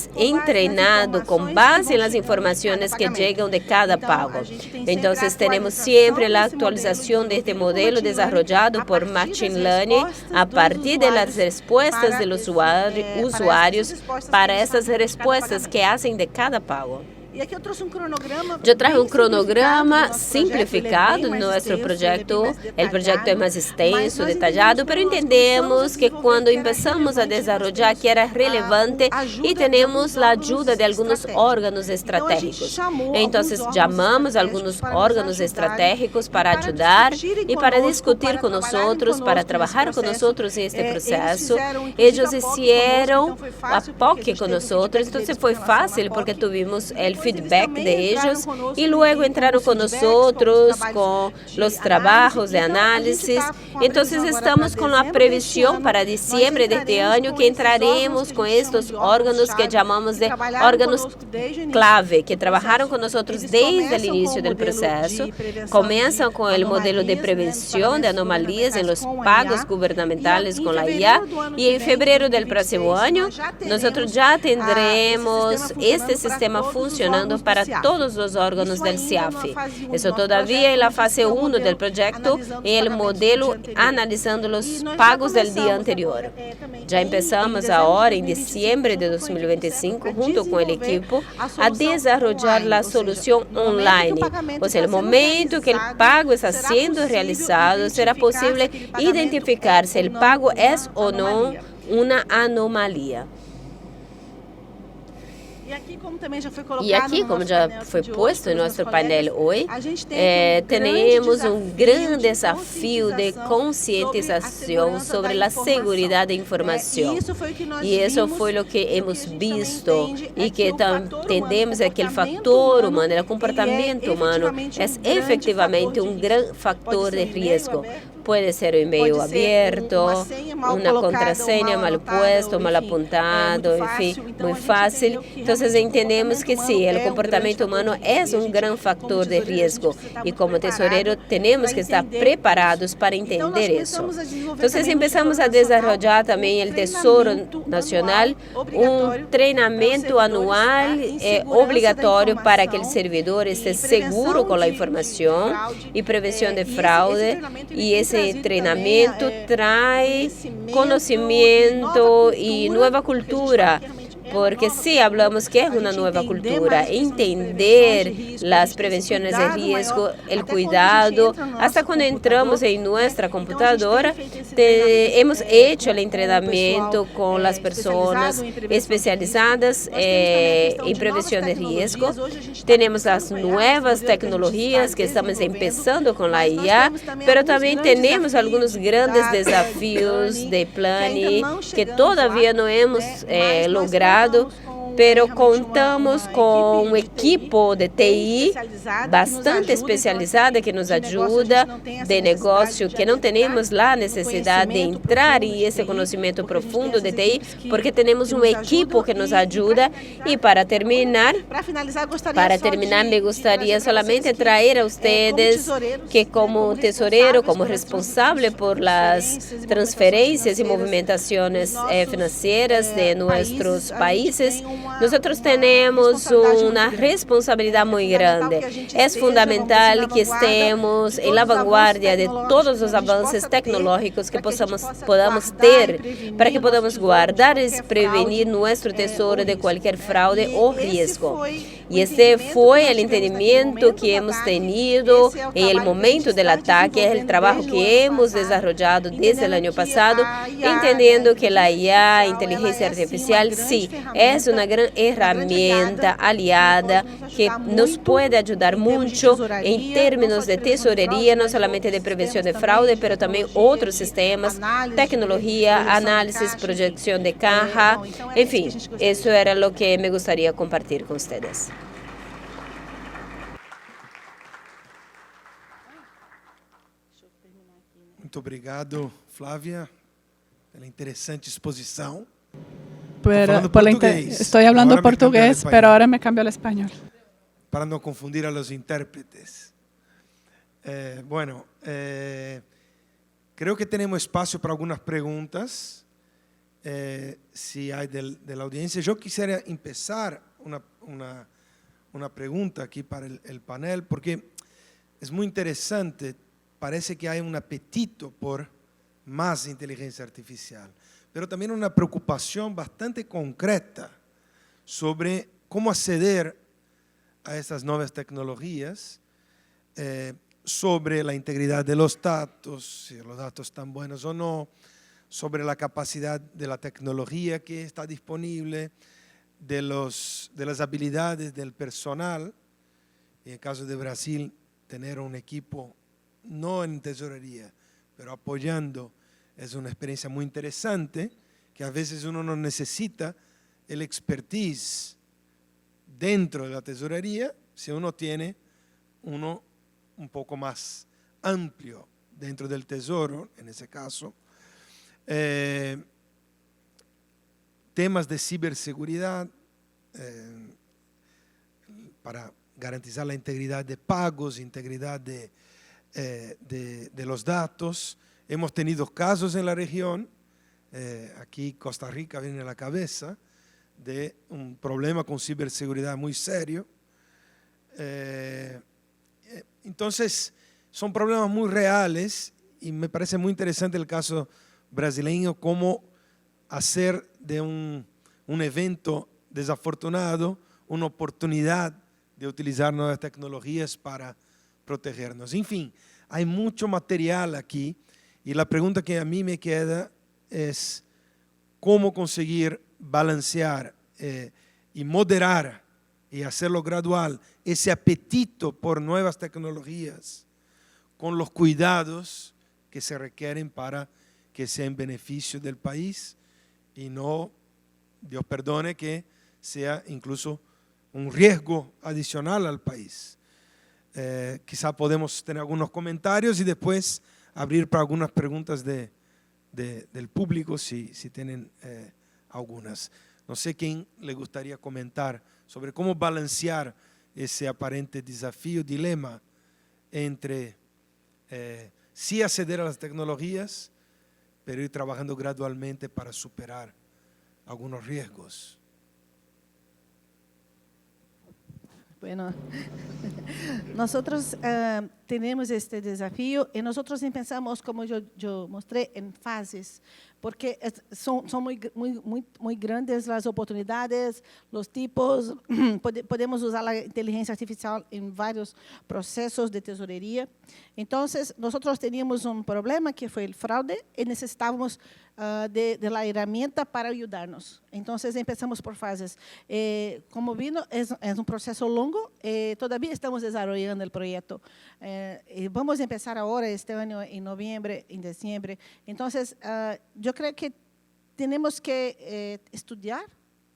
treinado com base nas informações que chegam de cada pago. Então, temos sempre a atualização deste modelo desenvolvido por Machine Learning a partir das respostas dos usuários para essas respostas que fazem de cada pago. Eu trago um cronograma simplificado no nosso projeto. O projeto é mais extenso, detalhado, mas entendemos que quando começamos a desenvolver que era relevante e temos a ajuda de alguns órgãos estratégicos. Então, chamamos alguns órgãos estratégicos para ajudar e para discutir com nós, para trabalhar com nós neste processo. Eles fizeram a POC com nós, então foi fácil porque tivemos o feedback de ellos e luego entraram com nós com os trabalhos de análise. Então, estamos com a previsão para dezembro deste ano que entraremos com estes órgãos que chamamos de órgãos clave, que trabalharam com nós desde o início do processo. Começam com o modelo de prevenção de anomalias em los pagos governamentais com a IA e em fevereiro do próximo ano nós já teremos este sistema funcionando para todos os órgãos do CIAF. Isso todavia é a fase 1 do projeto e o modelo analisando os pagos do dia anterior. Já começamos agora, em dezembro de 2025, junto com a equipe, a desenvolver a solução online. Ou seja, no momento que o pago está sendo realizado, será possível identificar se o pago é ou não uma anomalia. E aqui, como já foi posto em nosso painel hoje, temos um grande desafio de conscientização sobre a segurança da informação. E isso foi o que hemos visto e que entendemos é que o fator humano, o comportamento humano, é efetivamente um grande fator de risco. Pode ser um e-mail aberto, uma contrasenha mal posta, mal apontado, enfim, muito fácil. Então, entendemos que sim, o comportamento humano é um grande fator de risco e como tesoureiro temos que estar preparados para entender isso. Então, começamos a desenvolver também o Tesouro Nacional, um treinamento anual obrigatório para que o servidor esteja seguro com a informação e prevenção de fraude, e esse treinamento traz conhecimento e nova cultura porque sí hablamos que es una nueva cultura, entender las prevenciones de riesgo, el cuidado. Hasta cuando entramos en nuestra computadora, hemos hecho el entrenamiento con las personas especializadas en prevención de riesgo. Tenemos las nuevas tecnologías que estamos empezando con la IA, pero también tenemos algunos grandes desafíos de planning que todavía no hemos logrado, pero contamos con un equipo de TI bastante especializado que nos ayuda, de negocio, que no tenemos la necesidad de entrar en ese conocimiento profundo de TI, porque tenemos un equipo que nos ayuda. Y para terminar, me gustaría solamente traer a ustedes que como tesorero, como responsable por las transferencias y movimentaciones financieras de nuestros países, nosotros tenemos una responsabilidad muy grande. Es fundamental que estemos en la vanguardia de todos los avances tecnológicos que podamos ter para que podamos guardar y prevenir nuestro tesoro de cualquier fraude o riesgo. Y este fue el entendimiento que hemos tenido en el momento del ataque, es el trabajo que hemos desarrollado desde el año pasado, entendiendo que la IA, inteligencia artificial, sí, es una gran herramienta aliada que nos puede ayudar mucho en términos de tesorería, no solamente de prevención de fraude, pero también otros sistemas, tecnología, análisis, proyección de caja, en fin, eso era lo que me gustaría compartir con ustedes. Muito obrigado, Flávia, pela interessante exposição. Estoy hablando portugués, pero ahora me cambio al español. Para no confundir a los intérpretes. Creo que tenemos espacio para algunas preguntas, si hay de la audiencia. Yo quisiera empezar una pregunta aquí para el panel, porque es muy interesante. Parece que hay un apetito por más inteligencia artificial, pero también una preocupación bastante concreta sobre cómo acceder a estas nuevas tecnologías, sobre la integridad de los datos, si los datos están buenos o no, sobre la capacidad de la tecnología que está disponible, de las habilidades del personal. En el caso de Brasil, tener un equipo no en tesorería, pero apoyando, es una experiencia muy interesante, que a veces uno no necesita el expertise dentro de la tesorería, si uno tiene uno un poco más amplio dentro del tesoro, en ese caso. Temas de ciberseguridad, para garantizar la integridad de pagos, integridad de los datos. Hemos tenido casos en la región, aquí Costa Rica viene a la cabeza, de un problema con ciberseguridad muy serio. Entonces, son problemas muy reales y me parece muy interesante el caso brasileño, cómo hacer de un evento desafortunado una oportunidad de utilizar nuevas tecnologías para protegernos. En fin, hay mucho material aquí y la pregunta que a mí me queda es cómo conseguir balancear y moderar y hacerlo gradual ese apetito por nuevas tecnologías con los cuidados que se requieren para que sea en beneficio del país y no, Dios perdone, que sea incluso un riesgo adicional al país. Quizá podemos tener algunos comentarios y después abrir para algunas preguntas del público si tienen algunas. No sé quién le gustaría comentar sobre cómo balancear ese aparente desafío, dilema entre sí acceder a las tecnologías, pero ir trabajando gradualmente para superar algunos riesgos. Bueno, nosotros tenemos este desafío y nosotros pensamos, como yo mostré, en fases, porque son muy grandes las oportunidades, los tipos, podemos usar la inteligencia artificial en varios procesos de tesorería. Entonces, nosotros teníamos un problema que fue el fraude y necesitábamos de la herramienta para ayudarnos. Entonces, empezamos por fases. Como vino, es un proceso longo, todavía estamos desarrollando el proyecto. Vamos a empezar ahora, este año, en noviembre, en diciembre. Entonces, yo creo que tenemos que estudiar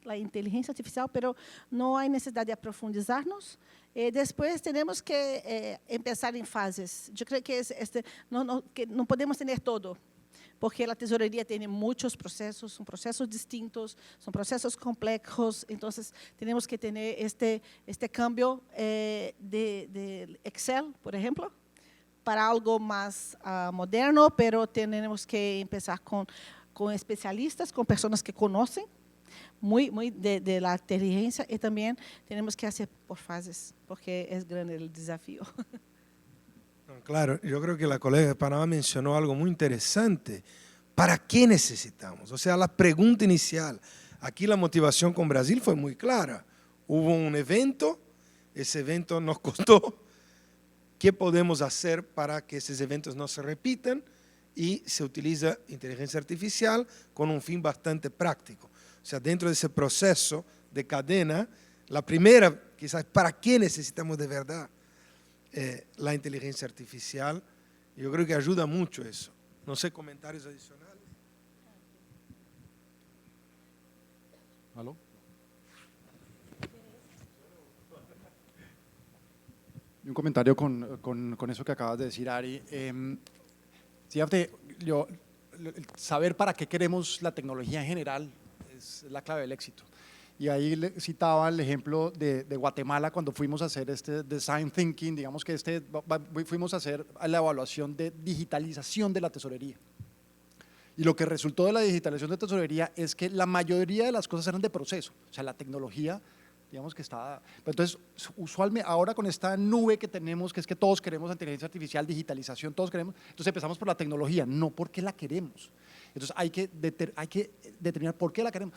la inteligencia artificial, pero no hay necesidad de profundizarnos. Después tenemos que empezar en fases. Yo creo que, que no podemos tener todo, porque la tesorería tiene muchos procesos, son procesos distintos, son procesos complejos, entonces tenemos que tener este cambio de Excel, por ejemplo, para algo más moderno, pero tenemos que empezar con especialistas, con personas que conocen muy de la inteligencia, y también tenemos que hacer por fases, porque es grande el desafío. Claro, yo creo que la colega de Panamá mencionó algo muy interesante. ¿Para qué necesitamos? O sea, la pregunta inicial. Aquí la motivación con Brasil fue muy clara. Hubo un evento, ese evento nos costó. ¿Qué podemos hacer para que esos eventos no se repitan? Y se utiliza inteligencia artificial con un fin bastante práctico. O sea, dentro de ese proceso de cadena, la primera quizás, ¿para qué necesitamos de verdad la inteligencia artificial? Yo creo que ayuda mucho eso. No sé, comentarios adicionales. ¿Aló? Y un comentario con eso que acabas de decir, Ari. Fíjate, saber para qué queremos la tecnología en general es la clave del éxito. Y ahí citaba el ejemplo de Guatemala cuando fuimos a hacer este design thinking, digamos que fuimos a hacer la evaluación de digitalización de la tesorería. Y lo que resultó de la digitalización de tesorería es que la mayoría de las cosas eran de proceso, o sea, la tecnología, digamos que estaba… Entonces, usualmente, ahora con esta nube que tenemos, que es que todos queremos inteligencia artificial, digitalización, todos queremos, entonces empezamos por la tecnología, no porque la queremos. Entonces, hay que determinar por qué la queremos.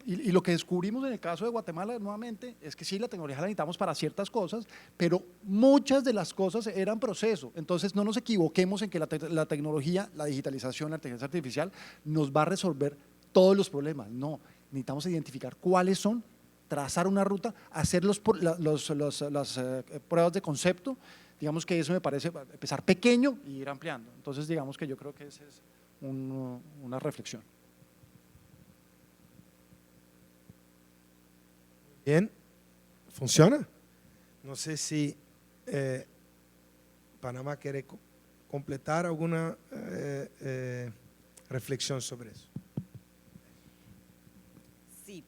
Y lo que descubrimos en el caso de Guatemala, nuevamente, es que sí, la tecnología la necesitamos para ciertas cosas, pero muchas de las cosas eran proceso. Entonces, no nos equivoquemos en que la tecnología, la digitalización, la inteligencia artificial, nos va a resolver todos los problemas. No, necesitamos identificar cuáles son, trazar una ruta, hacer las pruebas de concepto. Digamos que eso me parece empezar pequeño y ir ampliando. Entonces, digamos que yo creo que ese es una reflexión. Bien, funciona. No sé si Panamá quiere completar alguna reflexión sobre eso. Sí,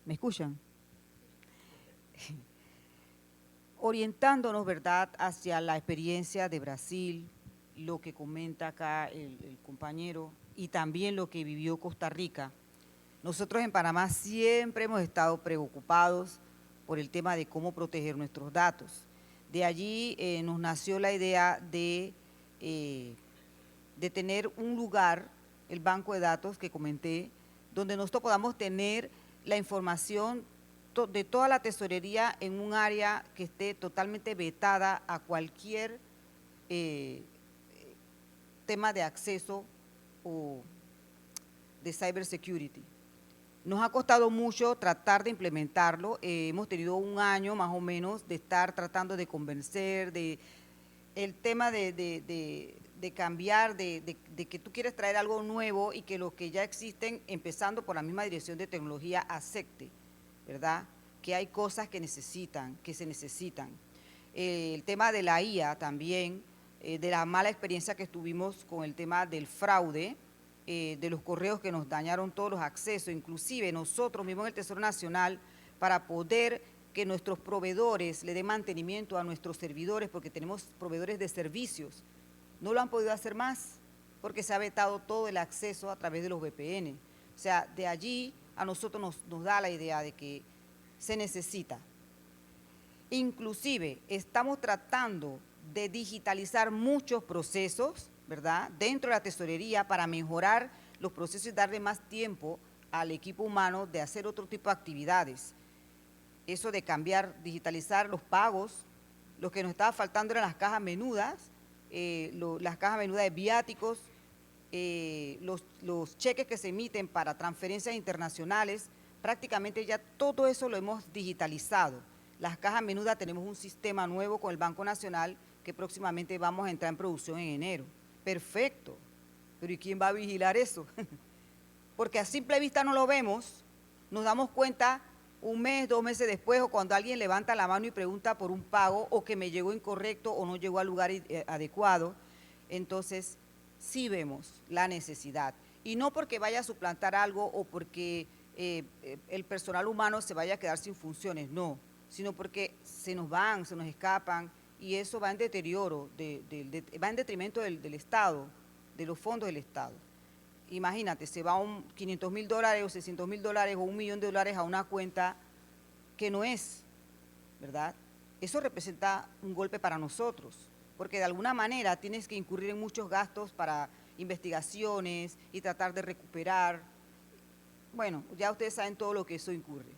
¿me escuchan? Orientándonos, ¿verdad?, hacia la experiencia de Brasil, lo que comenta acá el compañero y también lo que vivió Costa Rica. Nosotros en Panamá siempre hemos estado preocupados por el tema de cómo proteger nuestros datos. De allí nos nació la idea de tener un lugar, el banco de datos que comenté, donde nosotros podamos tener la información de toda la tesorería en un área que esté totalmente vetada a cualquier tema de acceso o de cybersecurity. Nos ha costado mucho tratar de implementarlo, hemos tenido un año más o menos de estar tratando de convencer, el tema de cambiar, de que tú quieres traer algo nuevo y que los que ya existen, empezando por la misma dirección de tecnología, acepte, ¿verdad?, que hay cosas que se necesitan. El tema de la IA también, de la mala experiencia que tuvimos con el tema del fraude, de los correos que nos dañaron todos los accesos, inclusive nosotros mismos en el Tesoro Nacional, para poder que nuestros proveedores le den mantenimiento a nuestros servidores, porque tenemos proveedores de servicios, no lo han podido hacer más, porque se ha vetado todo el acceso a través de los VPN. O sea, de allí a nosotros nos da la idea de que se necesita. Inclusive estamos tratando de digitalizar muchos procesos, ¿verdad?, dentro de la tesorería para mejorar los procesos y darle más tiempo al equipo humano de hacer otro tipo de actividades. Eso de cambiar, digitalizar los pagos, lo que nos estaba faltando eran las cajas menudas, las cajas menudas de viáticos, los cheques que se emiten para transferencias internacionales, prácticamente ya todo eso lo hemos digitalizado. Las cajas menudas tenemos un sistema nuevo con el Banco Nacional que próximamente vamos a entrar en producción en enero. Perfecto, pero ¿y quién va a vigilar eso? Porque a simple vista no lo vemos, nos damos cuenta un mes, 2 meses después, o cuando alguien levanta la mano y pregunta por un pago, o que me llegó incorrecto o no llegó al lugar adecuado. Entonces, sí vemos la necesidad. Y no porque vaya a suplantar algo o porque el personal humano se vaya a quedar sin funciones, no, sino porque se nos escapan, y eso va en deterioro, va en detrimento del Estado, de los fondos del Estado. Imagínate, se va $500,000 o $600,000 o $1 millón a una cuenta que no es, ¿verdad? Eso representa un golpe para nosotros, porque de alguna manera tienes que incurrir en muchos gastos para investigaciones y tratar de recuperar. Bueno, ya ustedes saben todo lo que eso incurre.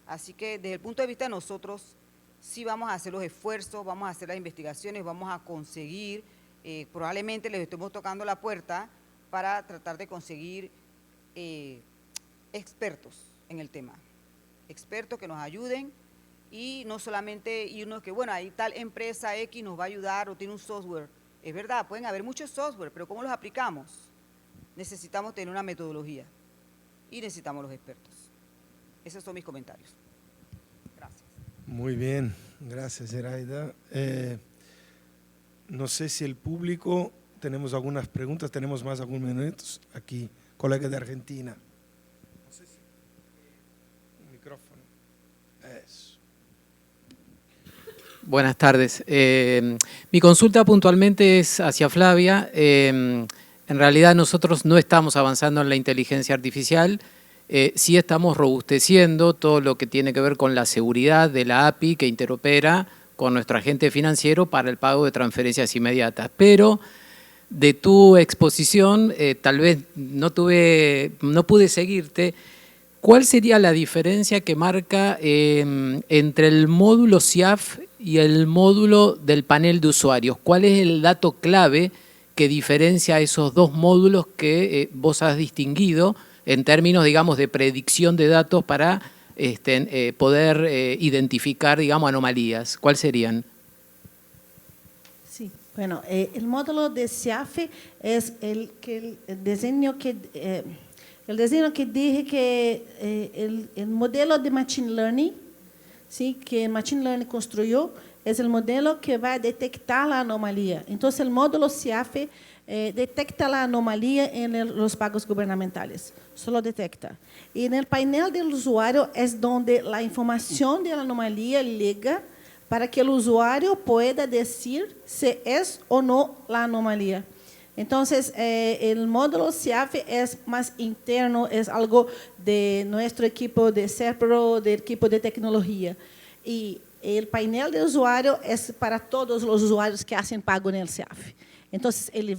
Así que desde el punto de vista de nosotros, sí vamos a hacer los esfuerzos, vamos a hacer las investigaciones, vamos a conseguir, probablemente les estemos tocando la puerta para tratar de conseguir expertos en el tema, expertos que nos ayuden, y no solamente irnos que, bueno, ahí tal empresa X nos va a ayudar o tiene un software. Es verdad, pueden haber muchos software, pero ¿cómo los aplicamos? Necesitamos tener una metodología y necesitamos los expertos. Esos son mis comentarios. Gracias. Muy bien, gracias, Zeraida. No sé si el público, tenemos algunas preguntas, tenemos más algunos minutos. Aquí, colega de Argentina. No sé si un micrófono. Eso. Buenas tardes. Mi consulta puntualmente es hacia Flavia. En realidad nosotros no estamos avanzando en la inteligencia artificial, sí estamos robusteciendo todo lo que tiene que ver con la seguridad de la API que interopera con nuestro agente financiero para el pago de transferencias inmediatas. Pero de tu exposición, tal vez no pude seguirte. ¿Cuál sería la diferencia que marca entre el módulo SIAF y el módulo del panel de usuarios? ¿Cuál es el dato clave que diferencia esos dos módulos que vos has distinguido en términos, digamos, de predicción de datos para poder identificar, digamos, anomalías? ¿Cuáles serían? Sí, bueno, el módulo de SIAF es el diseño que dije que el modelo de Machine Learning, ¿sí?, que Machine Learning construyó, es el modelo que va a detectar la anomalía. Entonces, el módulo SIAF detecta la anomalía en los pagos gubernamentales, solo detecta. Y en el panel del usuario es donde la información de la anomalía llega para que el usuario pueda decir si es o no la anomalía. Entonces, el módulo SIAF es más interno, es algo de nuestro equipo de CERPRO, del equipo de tecnología. Y el panel de usuario es para todos los usuarios que hacen pago en el SIAF. Entonces, ele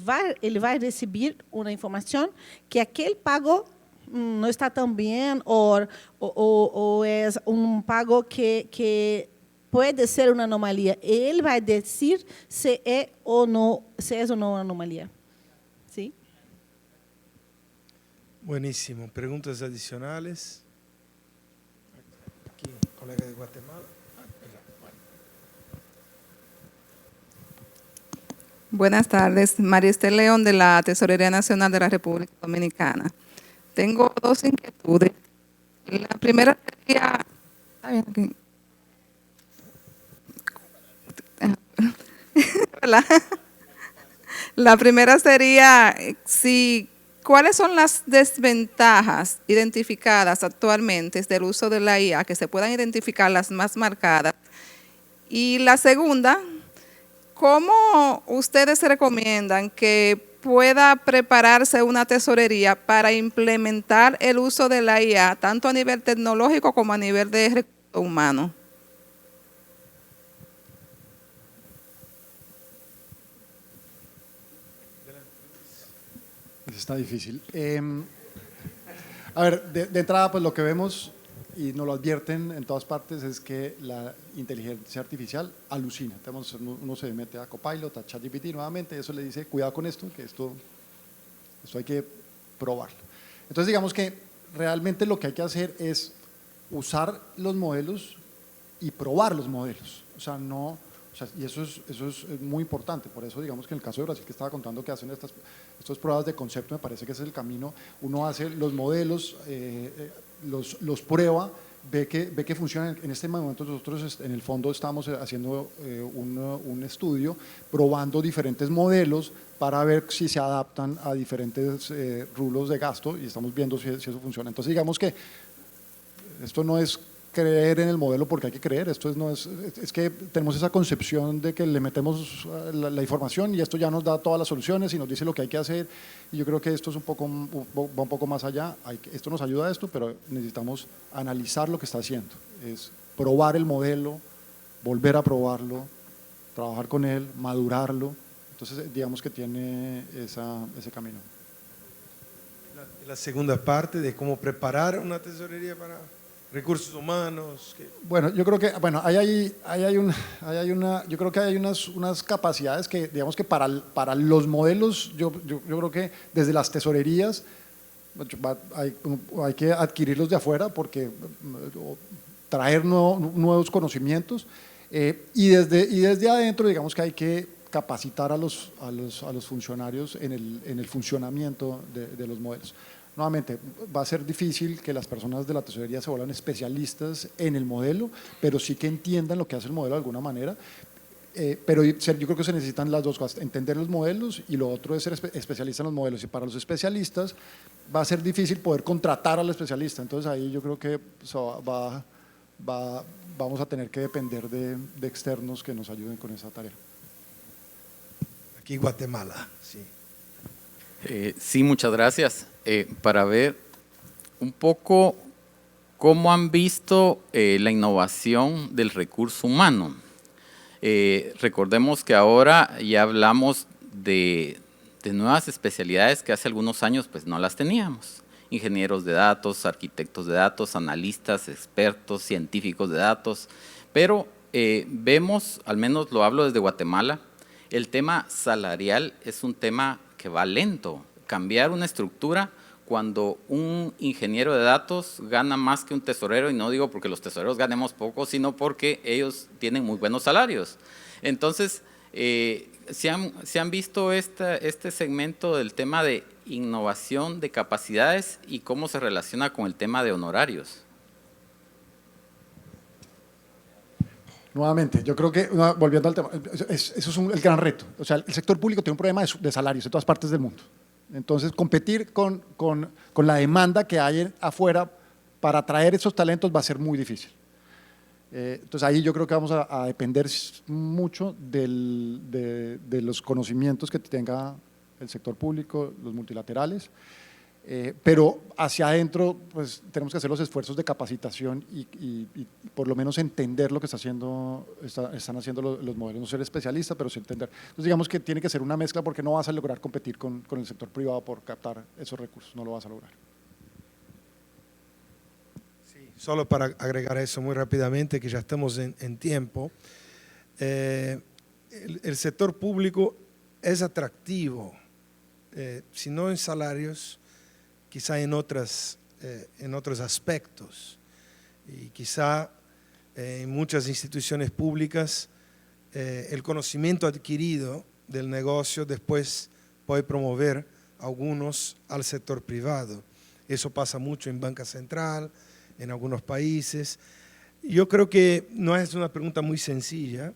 vai receber uma informação que aquele pago não está tão bem ou é um pago que pode ser uma anomalia. Ele vai dizer se é ou não uma anomalia. ¿Sí? Buenísimo. ¿Preguntas adicionales? Aquí, colega de Guatemala. Buenas tardes, María Estel León de la Tesorería Nacional de la República Dominicana. Tengo dos inquietudes. La primera sería... La primera sería, ¿cuáles son las desventajas identificadas actualmente del uso de la IA, que se puedan identificar las más marcadas? Y la segunda, ¿cómo ustedes recomiendan que pueda prepararse una tesorería para implementar el uso de la IA, tanto a nivel tecnológico como a nivel de recursos humanos? Está difícil. A ver, de entrada, pues lo que vemos y nos lo advierten en todas partes es que la inteligencia artificial alucina. Uno se mete a Copilot, a ChatGPT nuevamente, y eso le dice, cuidado con esto, que esto hay que probarlo. Entonces, digamos que realmente lo que hay que hacer es usar los modelos y probar los modelos. Y eso es muy importante. Por eso, digamos que en el caso de Brasil, que estaba contando que hacen estas pruebas de concepto, me parece que ese es el camino. Uno hace los modelos, los prueba, ve que funcionan. En este momento nosotros en el fondo estamos haciendo un estudio, probando diferentes modelos para ver si se adaptan a diferentes rubros de gasto y estamos viendo si eso funciona. Entonces, digamos que esto no es creer en el modelo porque hay que creer, es que tenemos esa concepción de que le metemos la información y esto ya nos da todas las soluciones y nos dice lo que hay que hacer, y yo creo que esto va un poco más allá. Esto nos ayuda a esto, pero necesitamos analizar lo que está haciendo, es probar el modelo, volver a probarlo, trabajar con él, madurarlo. Entonces, digamos que tiene ese camino. La segunda parte de cómo preparar una tesorería para recursos humanos. Bueno, yo creo que yo creo que hay unas capacidades que, digamos que para los modelos, yo creo que desde las tesorerías hay que adquirirlos de afuera porque traer nuevos conocimientos, y desde adentro, digamos que hay que capacitar a los funcionarios en el funcionamiento de los modelos. Nuevamente, va a ser difícil que las personas de la tesorería se vuelvan especialistas en el modelo, pero sí que entiendan lo que hace el modelo de alguna manera. Pero yo creo que se necesitan las dos cosas, entender los modelos, y lo otro es ser especialista en los modelos. Y para los especialistas va a ser difícil poder contratar al especialista. Entonces ahí yo creo que vamos a tener que depender de externos que nos ayuden con esa tarea. Aquí Guatemala, sí. Sí, muchas gracias. Para ver un poco cómo han visto la innovación del recurso humano. Recordemos que ahora ya hablamos de nuevas especialidades que hace algunos años pues no las teníamos. Ingenieros de datos, arquitectos de datos, analistas, expertos, científicos de datos, pero vemos, al menos lo hablo desde Guatemala, el tema salarial es un tema que va lento. Cambiar una estructura cuando un ingeniero de datos gana más que un tesorero, y no digo porque los tesoreros ganemos poco, sino porque ellos tienen muy buenos salarios. Entonces, ¿se han visto este segmento del tema de innovación de capacidades y cómo se relaciona con el tema de honorarios? Nuevamente, yo creo que, volviendo al tema, eso es el gran reto. O sea, el sector público tiene un problema de salarios en todas partes del mundo. Entonces, competir con la demanda que hay afuera para atraer esos talentos va a ser muy difícil. Entonces, ahí yo creo que vamos a depender mucho de los conocimientos que tenga el sector público, los multilaterales, pero hacia adentro pues tenemos que hacer los esfuerzos de capacitación y por lo menos entender lo que están haciendo los modelos, no ser especialista, pero sí entender. Entonces, digamos que tiene que ser una mezcla, porque no vas a lograr competir con el sector privado por captar esos recursos, no lo vas a lograr. Sí, solo para agregar eso muy rápidamente, que ya estamos en tiempo, el sector público es atractivo, si no en salarios, quizá en otros aspectos, y quizá en muchas instituciones públicas el conocimiento adquirido del negocio después puede promover a algunos al sector privado. Eso pasa mucho en Banca Central, en algunos países. Yo creo que no es una pregunta muy sencilla,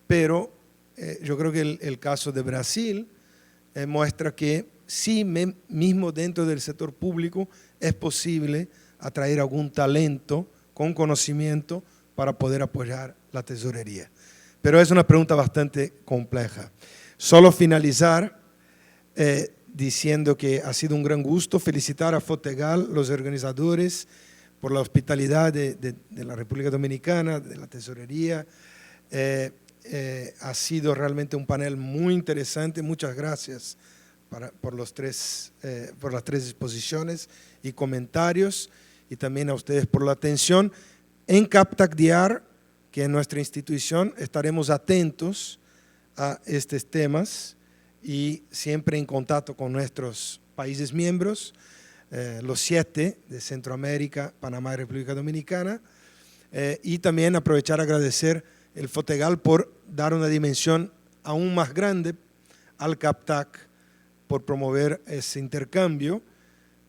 pero yo creo que el caso de Brasil muestra que sí, mismo dentro del sector público es posible atraer algún talento con conocimiento para poder apoyar la tesorería. Pero es una pregunta bastante compleja. Solo finalizar diciendo que ha sido un gran gusto, felicitar a Fotegal, los organizadores, por la hospitalidad de la República Dominicana, de la tesorería. Ha sido realmente un panel muy interesante. Muchas gracias por las tres exposiciones y comentarios, y también a ustedes por la atención. En CAPTAC DIAR, que es nuestra institución, estaremos atentos a estos temas y siempre en contacto con nuestros países miembros, los 7 de Centroamérica, Panamá y República Dominicana, y también aprovechar a agradecer el FOTEGAL por dar una dimensión aún más grande al CAPTAC, por promover ese intercambio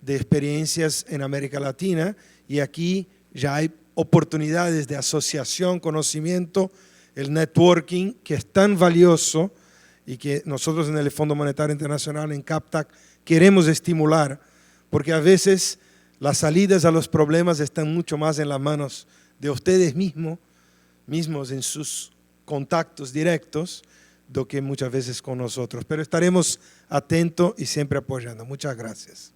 de experiencias en América Latina, y aquí ya hay oportunidades de asociación, conocimiento, el networking, que es tan valioso y que nosotros en el Fondo Monetario Internacional, en CAPTAC, queremos estimular, porque a veces las salidas a los problemas están mucho más en las manos de ustedes mismos en sus contactos directos, do que muchas veces con nosotros. Pero estaremos atentos y siempre apoyando. Muchas gracias.